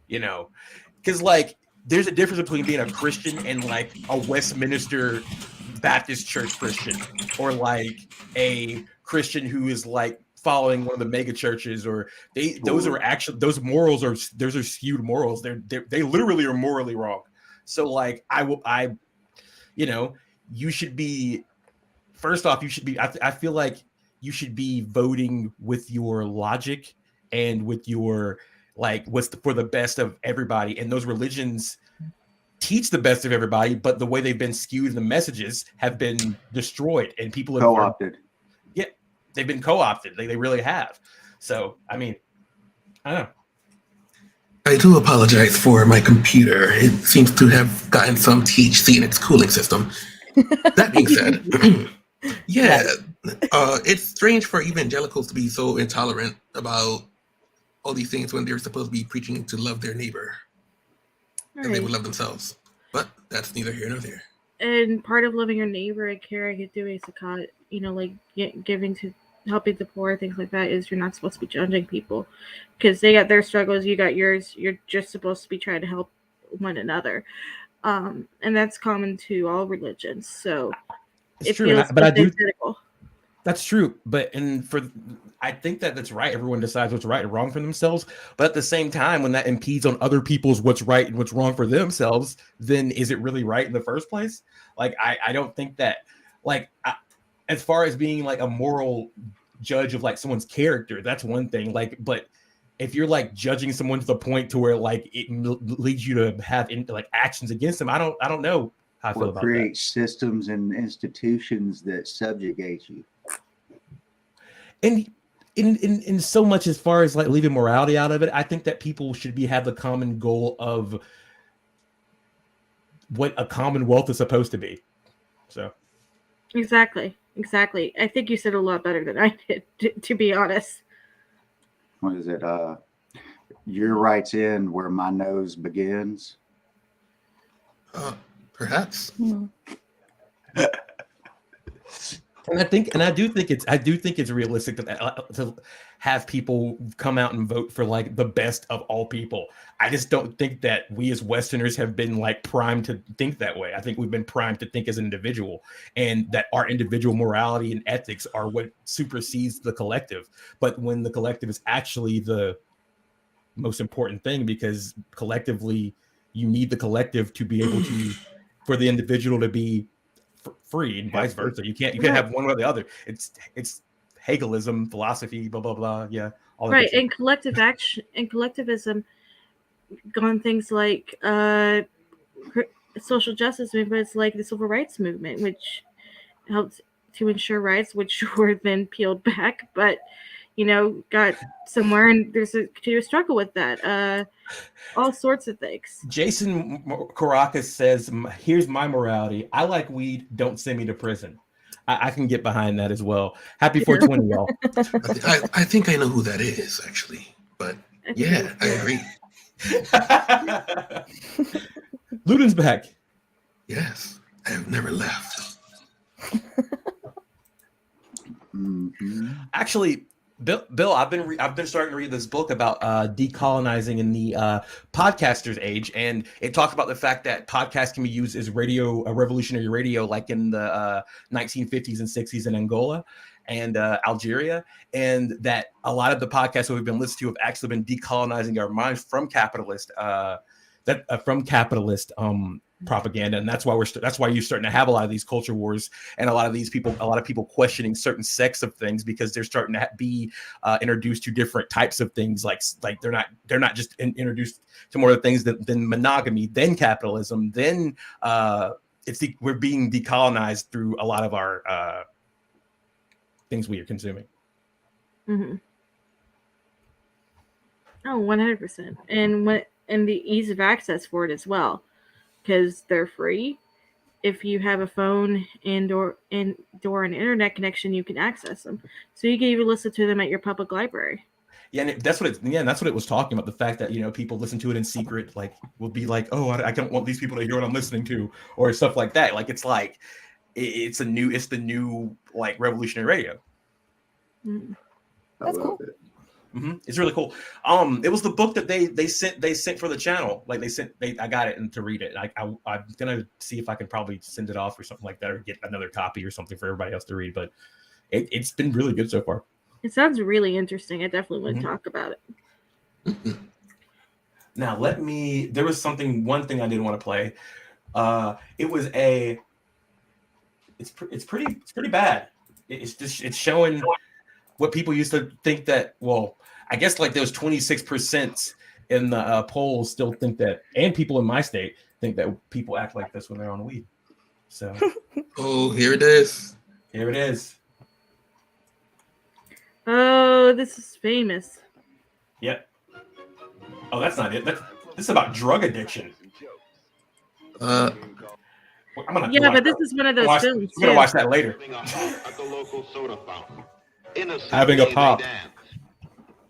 because like there's a difference between being a Christian and like a Westminster Baptist Church Christian, or like a Christian who is like following one of the mega churches, or those morals are skewed morals. They literally are morally wrong. So like you should be, first off, I feel like you should be voting with your logic and with your like what's for the best of everybody. And those religions teach the best of everybody, but the way they've been skewed, the messages have been destroyed and people have co-opted. Yeah, they've been co-opted. They really have. So I mean, I don't know. I do apologize for my computer. It seems to have gotten some THC in its cooling system. That being said, it's strange for evangelicals to be so intolerant about all these things when they're supposed to be preaching to love their neighbor. And they would love themselves. But that's neither here nor there. And part of loving your neighbor and caring and doing zakat, like giving to helping the poor, things like that, is you're not supposed to be judging people because they got their struggles, you got yours. You're just supposed to be trying to help one another. And that's common to all religions. So it's true, but I do. That's true, but I think that's right. Everyone decides what's right and wrong for themselves. But at the same time, when that impedes on other people's what's right and what's wrong for themselves, then is it really right in the first place? Like, I don't think that, like, as far as being like a moral judge of like someone's character, that's one thing. Like, but if you're like judging someone to the point to where like it leads you to have like actions against them, I don't know how I feel about that. Create systems and institutions that subjugate you. And in so much as far as like leaving morality out of it, I think that people should have the common goal of what a commonwealth is supposed to be. So exactly. I think you said a lot better than I did, to be honest. What is it? Your rights end where my nose begins. Perhaps. And I do think it's realistic to have people come out and vote for like the best of all people. I just don't think that we as Westerners have been like primed to think that way. I think we've been primed to think as an individual, and that our individual morality and ethics are what supersedes the collective. But when the collective is actually the most important thing, because collectively you need the collective to be able to, for the individual to be free, and vice versa. You can't have one or the other. It's Hegelism, philosophy, blah blah blah. Yeah, all right. And collective action and collectivism gone things like social justice movements, like the civil rights movement, which helped to ensure rights, which were then peeled back. But got somewhere, and there's a continuous struggle with that. All sorts of things. Jason Caracas says, here's my morality. I like weed. Don't send me to prison. I can get behind that as well. Happy 420, y'all. I think I know who that is, actually. But yeah, I agree. Ludin's back. Yes, I have never left. Actually, Bill, I've been starting to read this book about decolonizing in the podcaster's age, and it talks about the fact that podcasts can be used as revolutionary radio, like in the 1950s and 60s in Angola and Algeria, and that a lot of the podcasts that we've been listening to have actually been decolonizing our minds from capitalist propaganda, and that's why you're starting to have a lot of these culture wars and a lot of people questioning certain sects of things, because they're starting to be introduced to different types of things, like they're not just introduced to more of things than monogamy, then capitalism, then we're being decolonized through a lot of our things we are consuming. Mm-hmm. Oh, 100%, and the ease of access for it as well, because they're free. If you have a phone and/or an internet connection, you can access them. So you can even listen to them at your public library. Yeah, and that's what it was talking about. The fact that people listen to it in secret, like will be like, oh, I don't want these people to hear what I'm listening to, or stuff like that. Like it's the new like revolutionary radio. Mm-hmm. That's cool. Mm-hmm. It's really cool. It was the book that they sent for the channel. Like I got it and to read it. I'm gonna see if I can probably send it off or something like that, or get another copy or something for everybody else to read. But it's been really good so far. It sounds really interesting. I definitely want to talk about it. Now there was one thing I did want to play. It's pretty bad. It's showing what people used to think that, well, I guess like there was 26% in the polls still think that, and people in my state think that people act like this when they're on weed. So, oh, here it is. Here it is. Oh, this is famous. Yep. Oh, that's not it. This is about drug addiction. But this is one of those films. I'm gonna watch that later. Having a pop.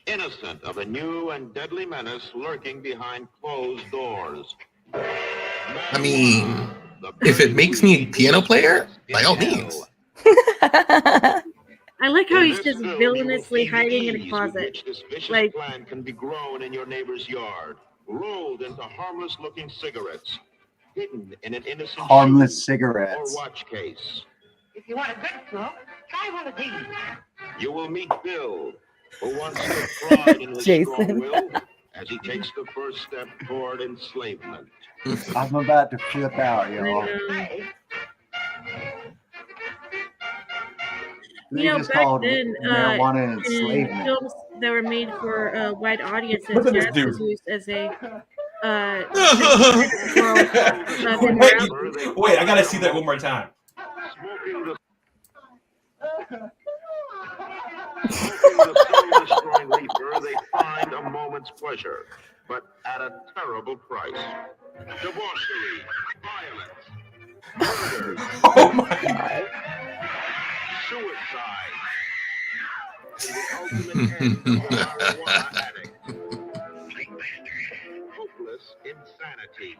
Innocent of a new and deadly menace lurking behind closed doors. I mean, if it makes me a piano player, by all means. I like how he's just villainously hiding in a closet. Like, plan can be grown in your neighbor's yard, rolled into harmless-looking cigarettes, hidden in an innocent harmless shoe cigarettes or watch case. If you want a good smoke, try one of these. You will meet Bill, who wants to pride in his strong will as he takes the first step toward enslavement. I'm about to flip out, y'all. Back then, marijuana and in enslavement. films that were made for a wide audience, Look at this jazz dude. was used as a Wait, I gotta see that one more time. Smoking the soul-destroying reefer, they find a moment's pleasure, but at a terrible price. Debauchery, violence, murder, oh my God, suicide, and the ultimate end of a marijuana addict. Hopeless insanity.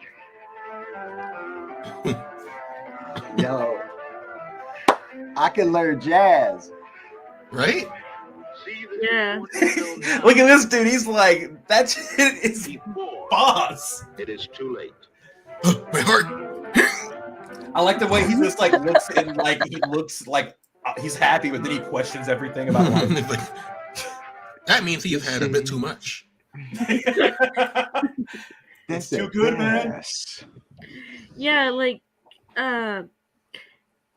Yo, I can learn jazz. Right? Yeah. Look at this dude. He's like, that shit is boss. It is too late. My heart. I like the way he just like looks and like he looks like he's happy, but then he questions everything about life. Like, that means he has had a bit too much. It's too good, man. Yeah, like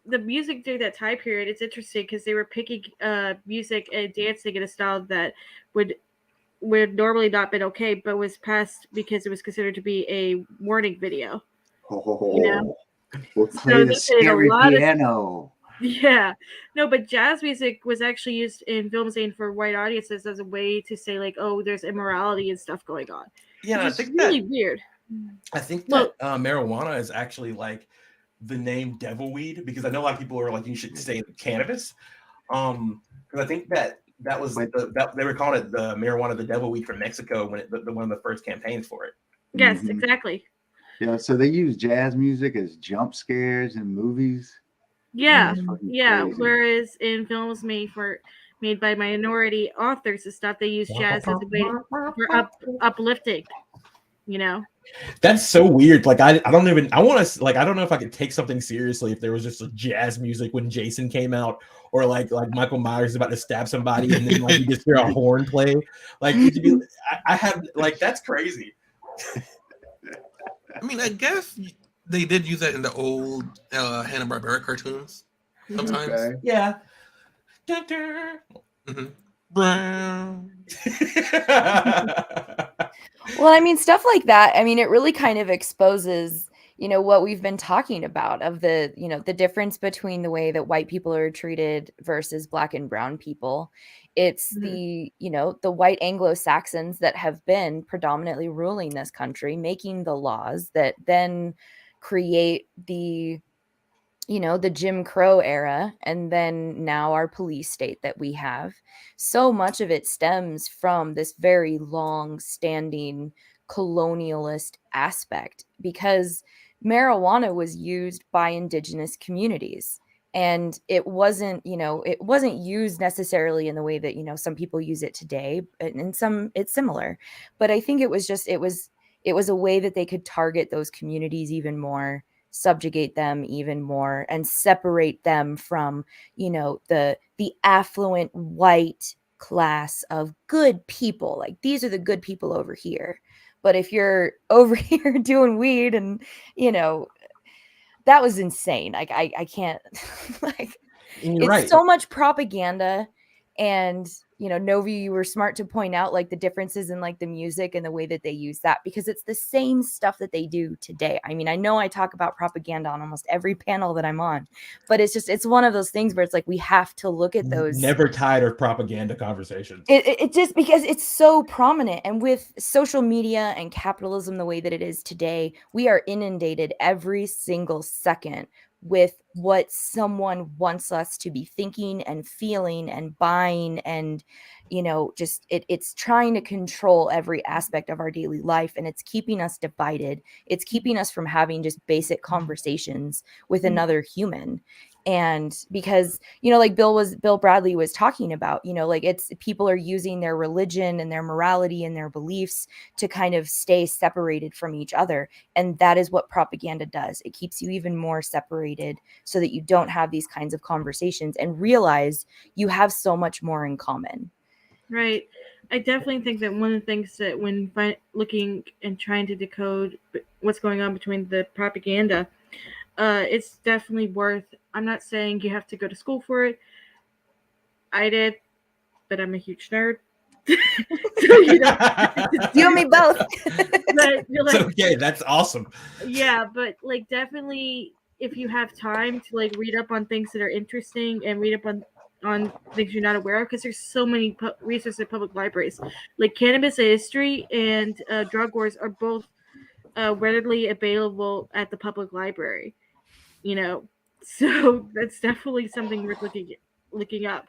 the music during that time period, it's interesting because they were picking music and dancing in a style that would normally not been okay, but was passed because it was considered to be a warning video. Oh, You know? we'll play the scary piano. Yeah, no, but jazz music was actually used in film saying for white audiences as a way to say like, oh, there's immorality and stuff going on, Yeah, which I is think really that weird. I think that marijuana is actually like the name devil weed, because I know a lot of people are like, you should say cannabis. Because I think that was that they were calling it the marijuana the devil weed from Mexico when one of the first campaigns for it. Yes, Mhm. exactly. Yeah, so they use jazz music as jump scares in movies. Yeah, That's fucking yeah. crazy. Whereas in films made by minority authors and stuff, they use jazz as a way for uplifting. You know. That's so weird. Like I don't even I want to like I don't know if I could take something seriously if there was just a jazz music when Jason came out, or like Michael Myers is about to stab somebody and then like you just hear a horn play. Like it'd be, I have like that's crazy. I mean, I guess they did use that in the old Hanna-Barbera cartoons sometimes. Okay. Yeah. Well, I mean, stuff like that, I mean, it really kind of exposes, what we've been talking about of the, the difference between the way that white people are treated versus black and brown people. It's the, the white Anglo-Saxons that have been predominantly ruling this country, making the laws that then create the the Jim Crow era, and then now our police state that we have. So much of it stems from this very long standing colonialist aspect, because marijuana was used by indigenous communities, and it wasn't used necessarily in the way that some people use it today, and some it's similar, but I think it was a way that they could target those communities even more, subjugate them even more, and separate them from the affluent white class of good people. Like, these are the good people over here, but if you're over here doing weed, and that was insane. Like, I can't like, And you're it's right. so much propaganda. And Novi, you were smart to point out like the differences in like the music and the way that they use that, because it's the same stuff that they do today. I mean, I know I talk about propaganda on almost every panel that I'm on, but it's one of those things where it's like we have to look at those. Never tired of propaganda conversations. It just, because it's so prominent, and with social media and capitalism the way that it is today, we are inundated every single second with what someone wants us to be thinking and feeling and buying, and just it's trying to control every aspect of our daily life, and it's keeping us divided. It's keeping us from having just basic conversations with another human. And because like Bill Bradley was talking about, like, it's people are using their religion and their morality and their beliefs to kind of stay separated from each other, and that is what propaganda does. It keeps you even more separated so that you don't have these kinds of conversations and realize you have so much more in common. Right. I definitely think that one of the things that when looking and trying to decode what's going on between the propaganda, it's definitely worth. I'm not saying you have to go to school for it. I did, but I'm a huge nerd. So, you and me both. But It's okay, that's awesome. Yeah, but like, definitely, if you have time to like read up on things that are interesting and read up on things you're not aware of, because there's so many resources at public libraries. Like Cannabis History and Drug Wars are both readily available at the public library. So that's definitely something worth looking up.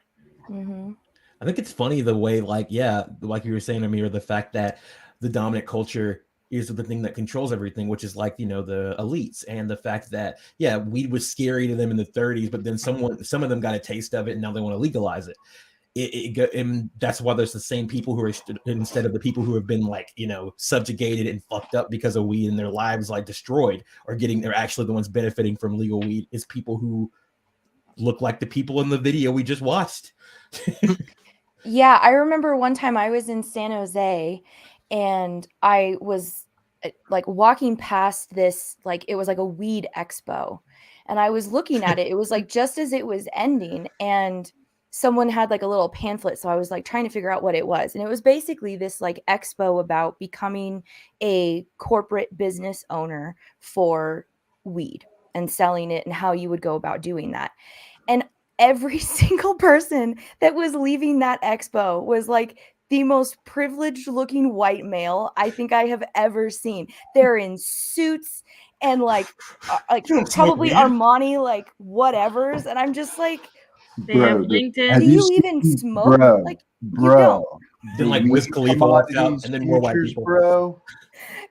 Mm-hmm. I think it's funny the way, like you were saying, Amir, the fact that the dominant culture is the thing that controls everything, which is like, the elites, and the fact that, weed was scary to them in the 30s, but then some of them got a taste of it and now they want to legalize it. And that's why there's the same people who are, instead of the people who have been like, subjugated and fucked up because of weed and their lives like destroyed, they're actually the ones benefiting from legal weed, is people who look like the people in the video we just watched. Yeah, I remember one time I was in San Jose, and I was like walking past this, like, it was like a weed expo, and I was looking at it. It was like just as it was ending, and someone had like a little pamphlet, so I was like trying to figure out what it was, and it was basically this like expo about becoming a corporate business owner for weed and selling it, and how you would go about doing that. And every single person that was leaving that expo was like the most privileged looking white male I think I have ever seen. They're in suits and like probably Armani like whatevers, and I'm just like, They have Bro, LinkedIn. do you even smoke? bro, Like, bro. you don't. Then like Did Wiz we Khalifa come walks onto out, these and then more white futures, people. bro.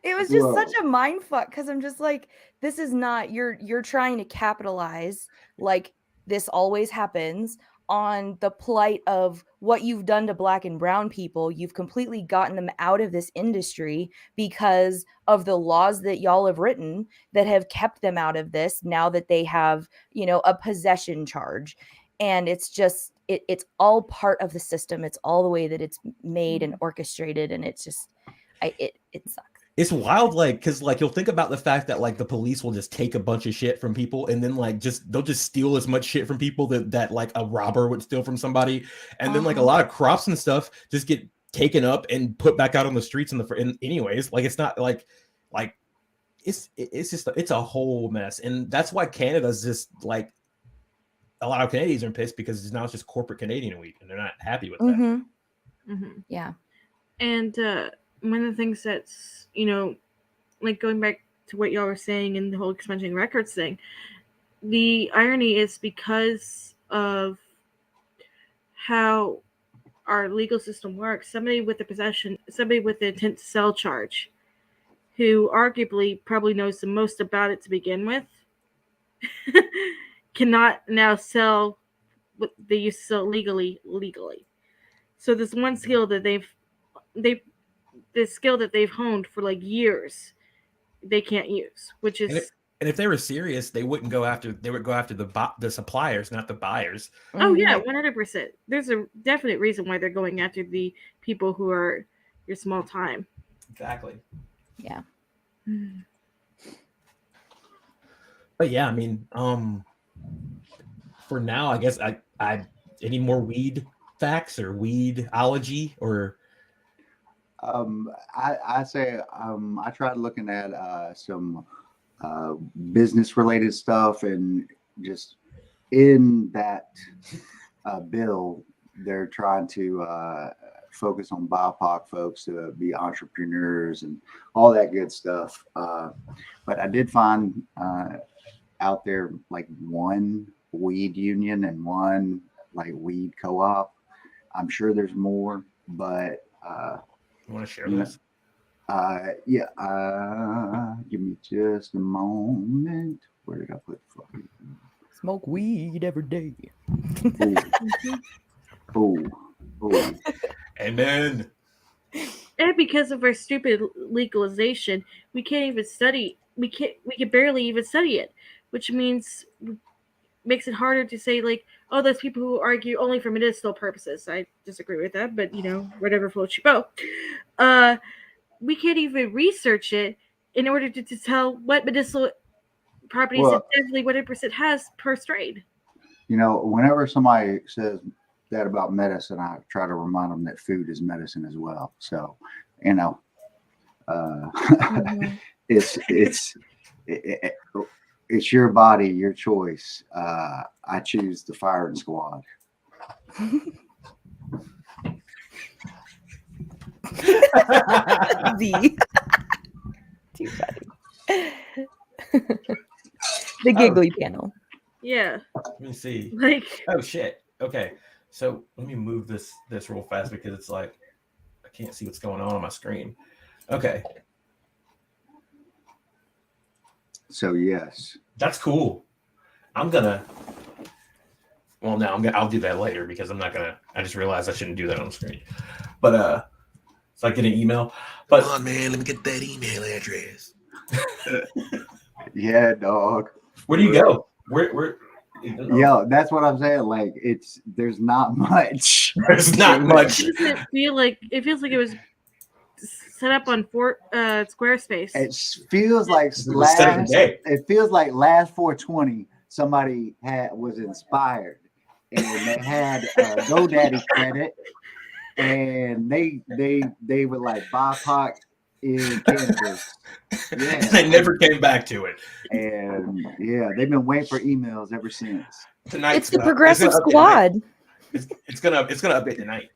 It was just such Bro. a mind fuck because I'm just like, this is not, you're trying to capitalize like this always happens on the plight of what you've done to Black and brown people. You've completely gotten them out of this industry because of the laws that y'all have written that have kept them out of this now that they have, you know, a possession charge. And it's just, it's all part of the system. It's all the way that it's made and orchestrated. And it's just, it sucks. It's wild, like, because like you'll think about the fact that like the police will just take a bunch of shit from people, and then like they'll just steal as much shit from people that like a robber would steal from somebody, and then like a lot of crops and stuff just get taken up and put back out on the streets anyways. Like it's not like it's just it's a whole mess, and that's why Canada's just like a lot of Canadians are pissed because now it's just corporate Canadian week, and they're not happy with that. Yeah, and one of the things that's, you know, like going back to what y'all were saying in the whole expunging records thing, the irony is because of how our legal system works, somebody with the intent to sell charge, who arguably probably knows the most about it to begin with, cannot now sell what they used to sell legally. So this one skill that they've honed for like years, they can't use, which is. And if they were serious, they would go after the suppliers, not the buyers. Oh yeah, 100%. There's a definite reason why they're going after the people who are your small time. Exactly. Yeah. But yeah, I mean, for now, I guess I any more weed facts or weedology or. I say I tried looking at some business related stuff, and just in that bill, they're trying to focus on BIPOC folks to be entrepreneurs and all that good stuff. But I did find out there like one weed union and one like weed co-op. I'm sure there's more, but you want to share this? Yeah. Give me just a moment. Where did I put fucking smoke weed every day? Oh. Amen. And because of our stupid legalization, we can't even study. We can barely even study it, which makes it harder to say like, oh, there's people who argue only for medicinal purposes. I disagree with that, but you know, whatever floats your boat. We can't even research it in order to tell what medicinal properties it definitely 100% has per strain. You know, whenever somebody says that about medicine, I try to remind them that food is medicine as well. So, you know, it's your body, your choice. I choose the firing squad. Too funny. The giggly panel. Yeah. Let me see. Like, oh shit. Okay. So let me move this real fast because it's like I can't see what's going on my screen. Okay. So yes. That's cool. I'll do that later because I just realized I shouldn't do that on the screen. But so I get an email. But come on, man, let me get that email address. Yeah, dog. Where do you go? Where Yo, that's what I'm saying. Like, there's not much. There's not much. It feels like it was set up on Squarespace. It feels like last 420 somebody was inspired, and they had GoDaddy credit, and they were like BIPOC in cannabis. Yeah. They never came back to it. And yeah, they've been waiting for emails ever since. Tonight. It's the progressive squad. It's gonna update tonight.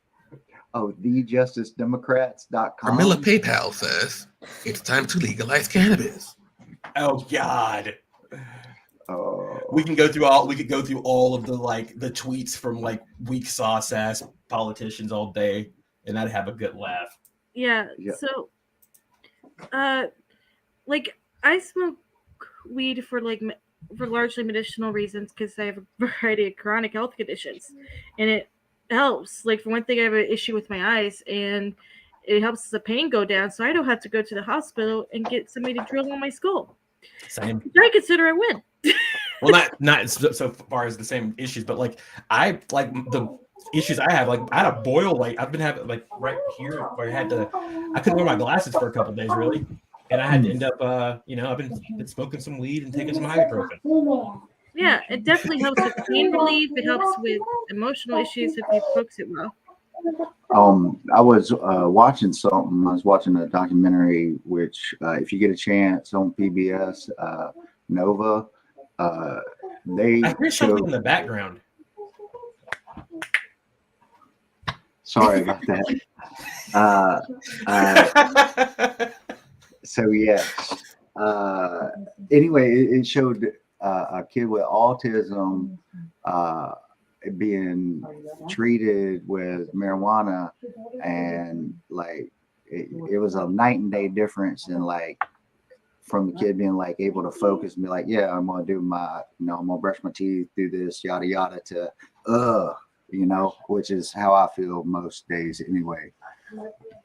Oh, thejusticedemocrats.com. Carmilla PayPal says it's time to legalize cannabis. Oh God. Oh. We could go through all of the tweets from like weak sauce ass politicians all day, and I'd have a good laugh. Yeah. So, like I smoke weed for largely medicinal reasons because I have a variety of chronic health conditions, and it helps. Like for one thing, I have an issue with my eyes, and it helps the pain go down, so I don't have to go to the hospital and get somebody to drill on my skull. Same. I consider I win. Well, not so far as the same issues, but like I like the issues I have. Like I had a boil. Like I've been having like right here where I couldn't wear my glasses for a couple of days really, and I had to end up I've been smoking some weed and taking some ibuprofen. Yeah, it definitely helps with pain relief. It helps with emotional issues if you focus it well. I was watching something. I was watching a documentary, which if you get a chance on PBS Nova, they I hear something in the background. Sorry about that. So yes. Anyway, it showed a kid with autism being treated with marijuana, and like it was a night and day difference in like from the kid being like able to focus and be like, yeah, I'm gonna do my, I'm gonna brush my teeth, do this, yada yada, to which is how I feel most days anyway.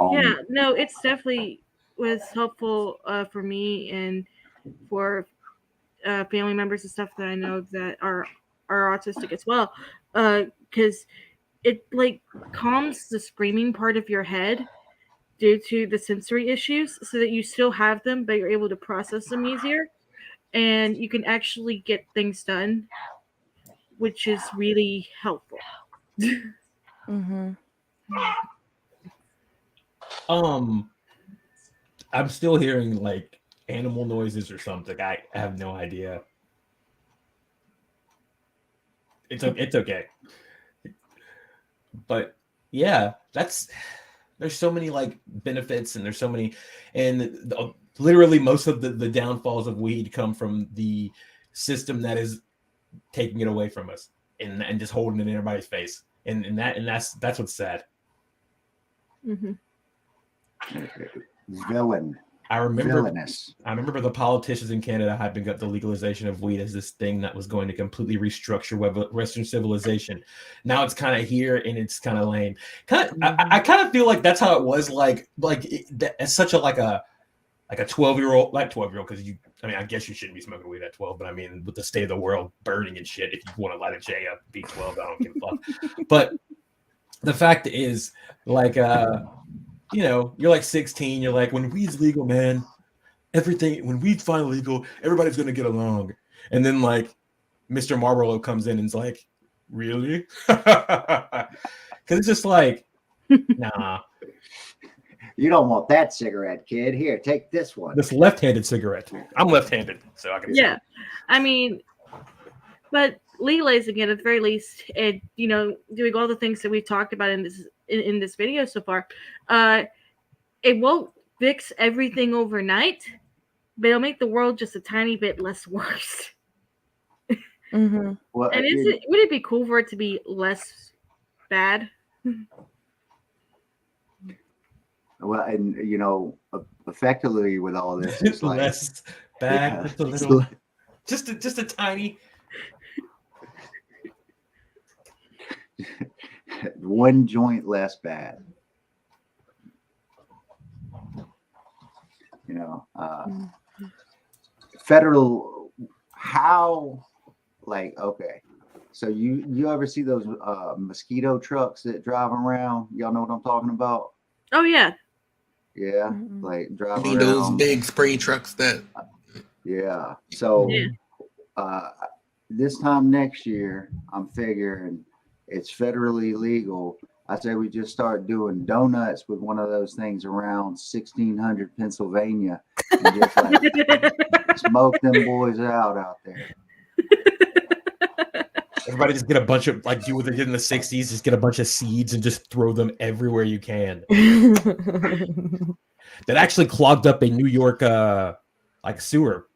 Yeah, no, it's definitely was helpful for me and for family members and stuff that I know that are autistic as well, because it like calms the screaming part of your head due to the sensory issues, so that you still have them, but you're able to process them easier, and you can actually get things done, which is really helpful. Mm-hmm. I'm still hearing like animal noises or something. I have no idea. It's okay. But yeah, there's so many like benefits, and there's so many, and literally most of the downfalls of weed come from the system that is taking it away from us and just holding it in everybody's face. And that's what's sad. Mm-hmm. Villain. I remember Villainous. I remember the politicians in Canada hyping up the legalization of weed as this thing that was going to completely restructure Western civilization. Now it's kind of here, and it's kind of lame. I kind of feel like that's how it was. It's such a 12-year-old, like 12-year-old, because I guess you shouldn't be smoking weed at 12, but I mean, with the state of the world burning and shit, if you want to light a J up, be 12, I don't give a fuck. But the fact is, like, you're like 16, you're like, when weed's legal, man, when weed's finally legal, everybody's going to get along. And then, like, Mr. Marlboro comes in and is like, really? Because it's just like, nah. You don't want that cigarette, kid. Here, take this one. This left-handed cigarette. I'm left-handed, so I can. Yeah, I mean, but legalizing it at the very least, and doing all the things that we've talked about in this video so far, it won't fix everything overnight, but it'll make the world just a tiny bit less worse. Mm-hmm. Well, and would it be cool for it to be less bad? Well, and effectively with all this, it's like less bad, just a little, just a tiny. One joint less bad. Federal, how, like, okay. So you ever see those mosquito trucks that drive around? Y'all know what I'm talking about? Oh yeah. Yeah, like driving around. Those big spray trucks that. Yeah. So this time next year, I'm figuring it's federally legal. I say we just start doing donuts with one of those things around 1600 Pennsylvania, and just like smoke them boys out there. Everybody just get a bunch of do what they did in the 60s, just get a bunch of seeds and just throw them everywhere you can. That actually clogged up a New York sewer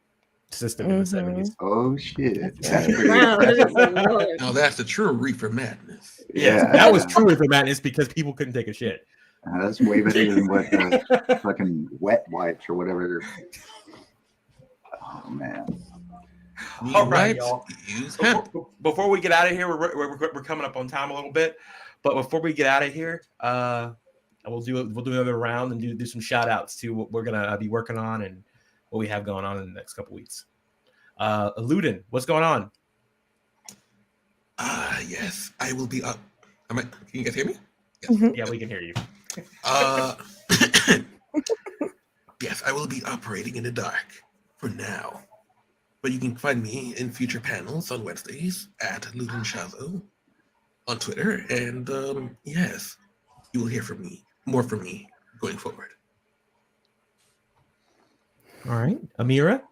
system in the 70s. Oh shit. That's Now that's the true reefer madness. Yes, that was true reefer madness because people couldn't take a shit. That's way better than what the fucking wet wipes or whatever. Oh man. All right, y'all. Before we get out of here, we're coming up on time a little bit, but before we get out of here, we'll do another round and do some shout outs to what we're gonna be working on and what we have going on in the next couple weeks. Ludin, what's going on? Yes, I will be up. Can you guys hear me? Yes. Yeah, we can hear you. Yes, I will be operating in the dark for now. But you can find me in future panels on Wednesdays at Ludin Shazo on Twitter. And yes, you will hear more from me going forward. All right. Amira?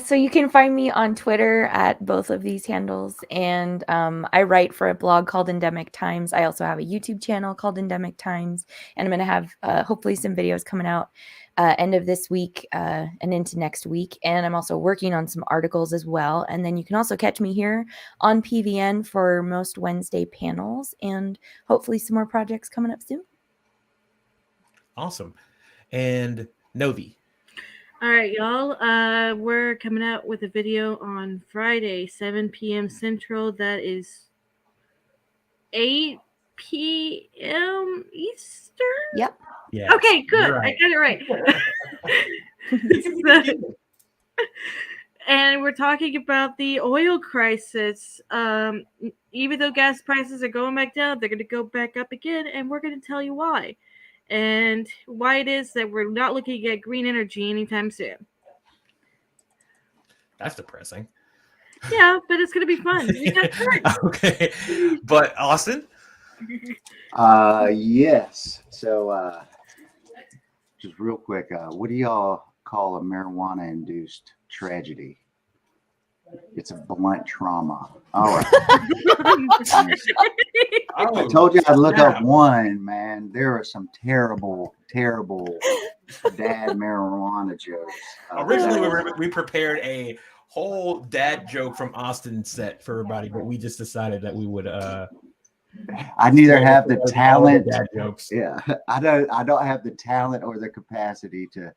So you can find me on Twitter at both of these handles, and I write for a blog called Endemic Times. I also have a YouTube channel called Endemic Times, and I'm going to have hopefully some videos coming out end of this week and into next week. And I'm also working on some articles as well. And then you can also catch me here on PVN for most Wednesday panels, and hopefully some more projects coming up soon. Awesome. And Novi? All right, y'all. We're coming out with a video on Friday, 7 p.m. Central. That is 8 p.m. Eastern? Yep. Yeah. Okay, good. Right. I got it right. And we're talking about the oil crisis. Even though gas prices are going back down, they're going to go back up again, and we're going to tell you why. And why it is that we're not looking at green energy anytime soon. That's depressing. Yeah, but it's going to be fun. We got fun. Okay. But Austin? Yes. So just real quick, what do y'all call a marijuana-induced tragedy? It's a blunt trauma. All right. I told you I'd look up one, man. There are some terrible, terrible dad marijuana jokes. Originally, we prepared a whole dad joke from Austin set for everybody, but we just decided that we would. I neither have the talent. Dad jokes. Yeah, I don't have the talent or the capacity to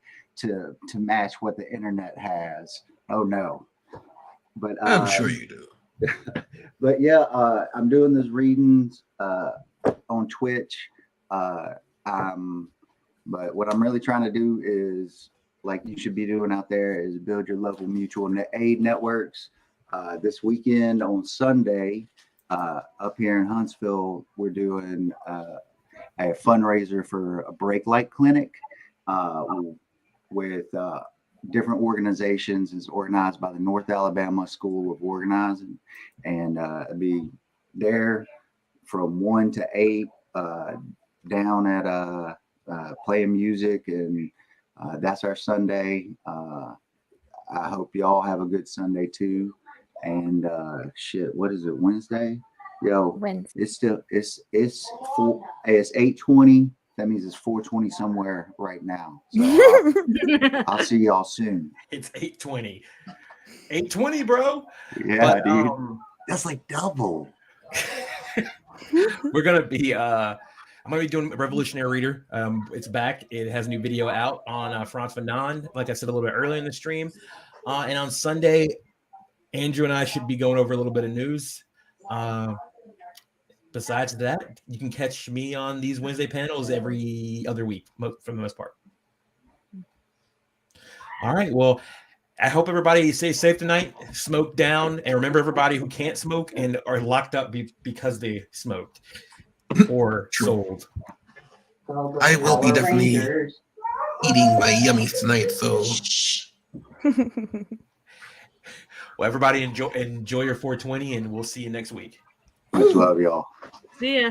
match what the internet has. Oh no. But I'm sure you do. But yeah, I'm doing this readings on Twitch. But what I'm really trying to do is, like you should be doing out there, is build your local mutual aid networks. This weekend on Sunday, up here in Huntsville, we're doing a fundraiser for a brake light clinic with different organizations. Is organized by the North Alabama School of Organizing, and it'll be there from 1 to 8 down at playing music, and that's our Sunday. I hope y'all have a good Sunday too. And shit, what is it, Wednesday? Yo, Wednesday. It's 8:20. That means it's 4:20 somewhere right now. So I'll see y'all soon. It's 8:20. 8:20, bro. Yeah, dude. That's like double. We're gonna be I'm gonna be doing Revolutionary Reader. It's back. It has a new video out on Frantz Fanon, like I said a little bit earlier in the stream. And on Sunday, Andrew and I should be going over a little bit of news. Besides that, you can catch me on these Wednesday panels every other week, for the most part. All right. Well, I hope everybody stays safe tonight. Smoke down, and remember, everybody who can't smoke and are locked up because they smoked or sold. I will be definitely eating my yummies tonight. So, well, everybody enjoy your 420, and we'll see you next week. Much love, y'all. See ya.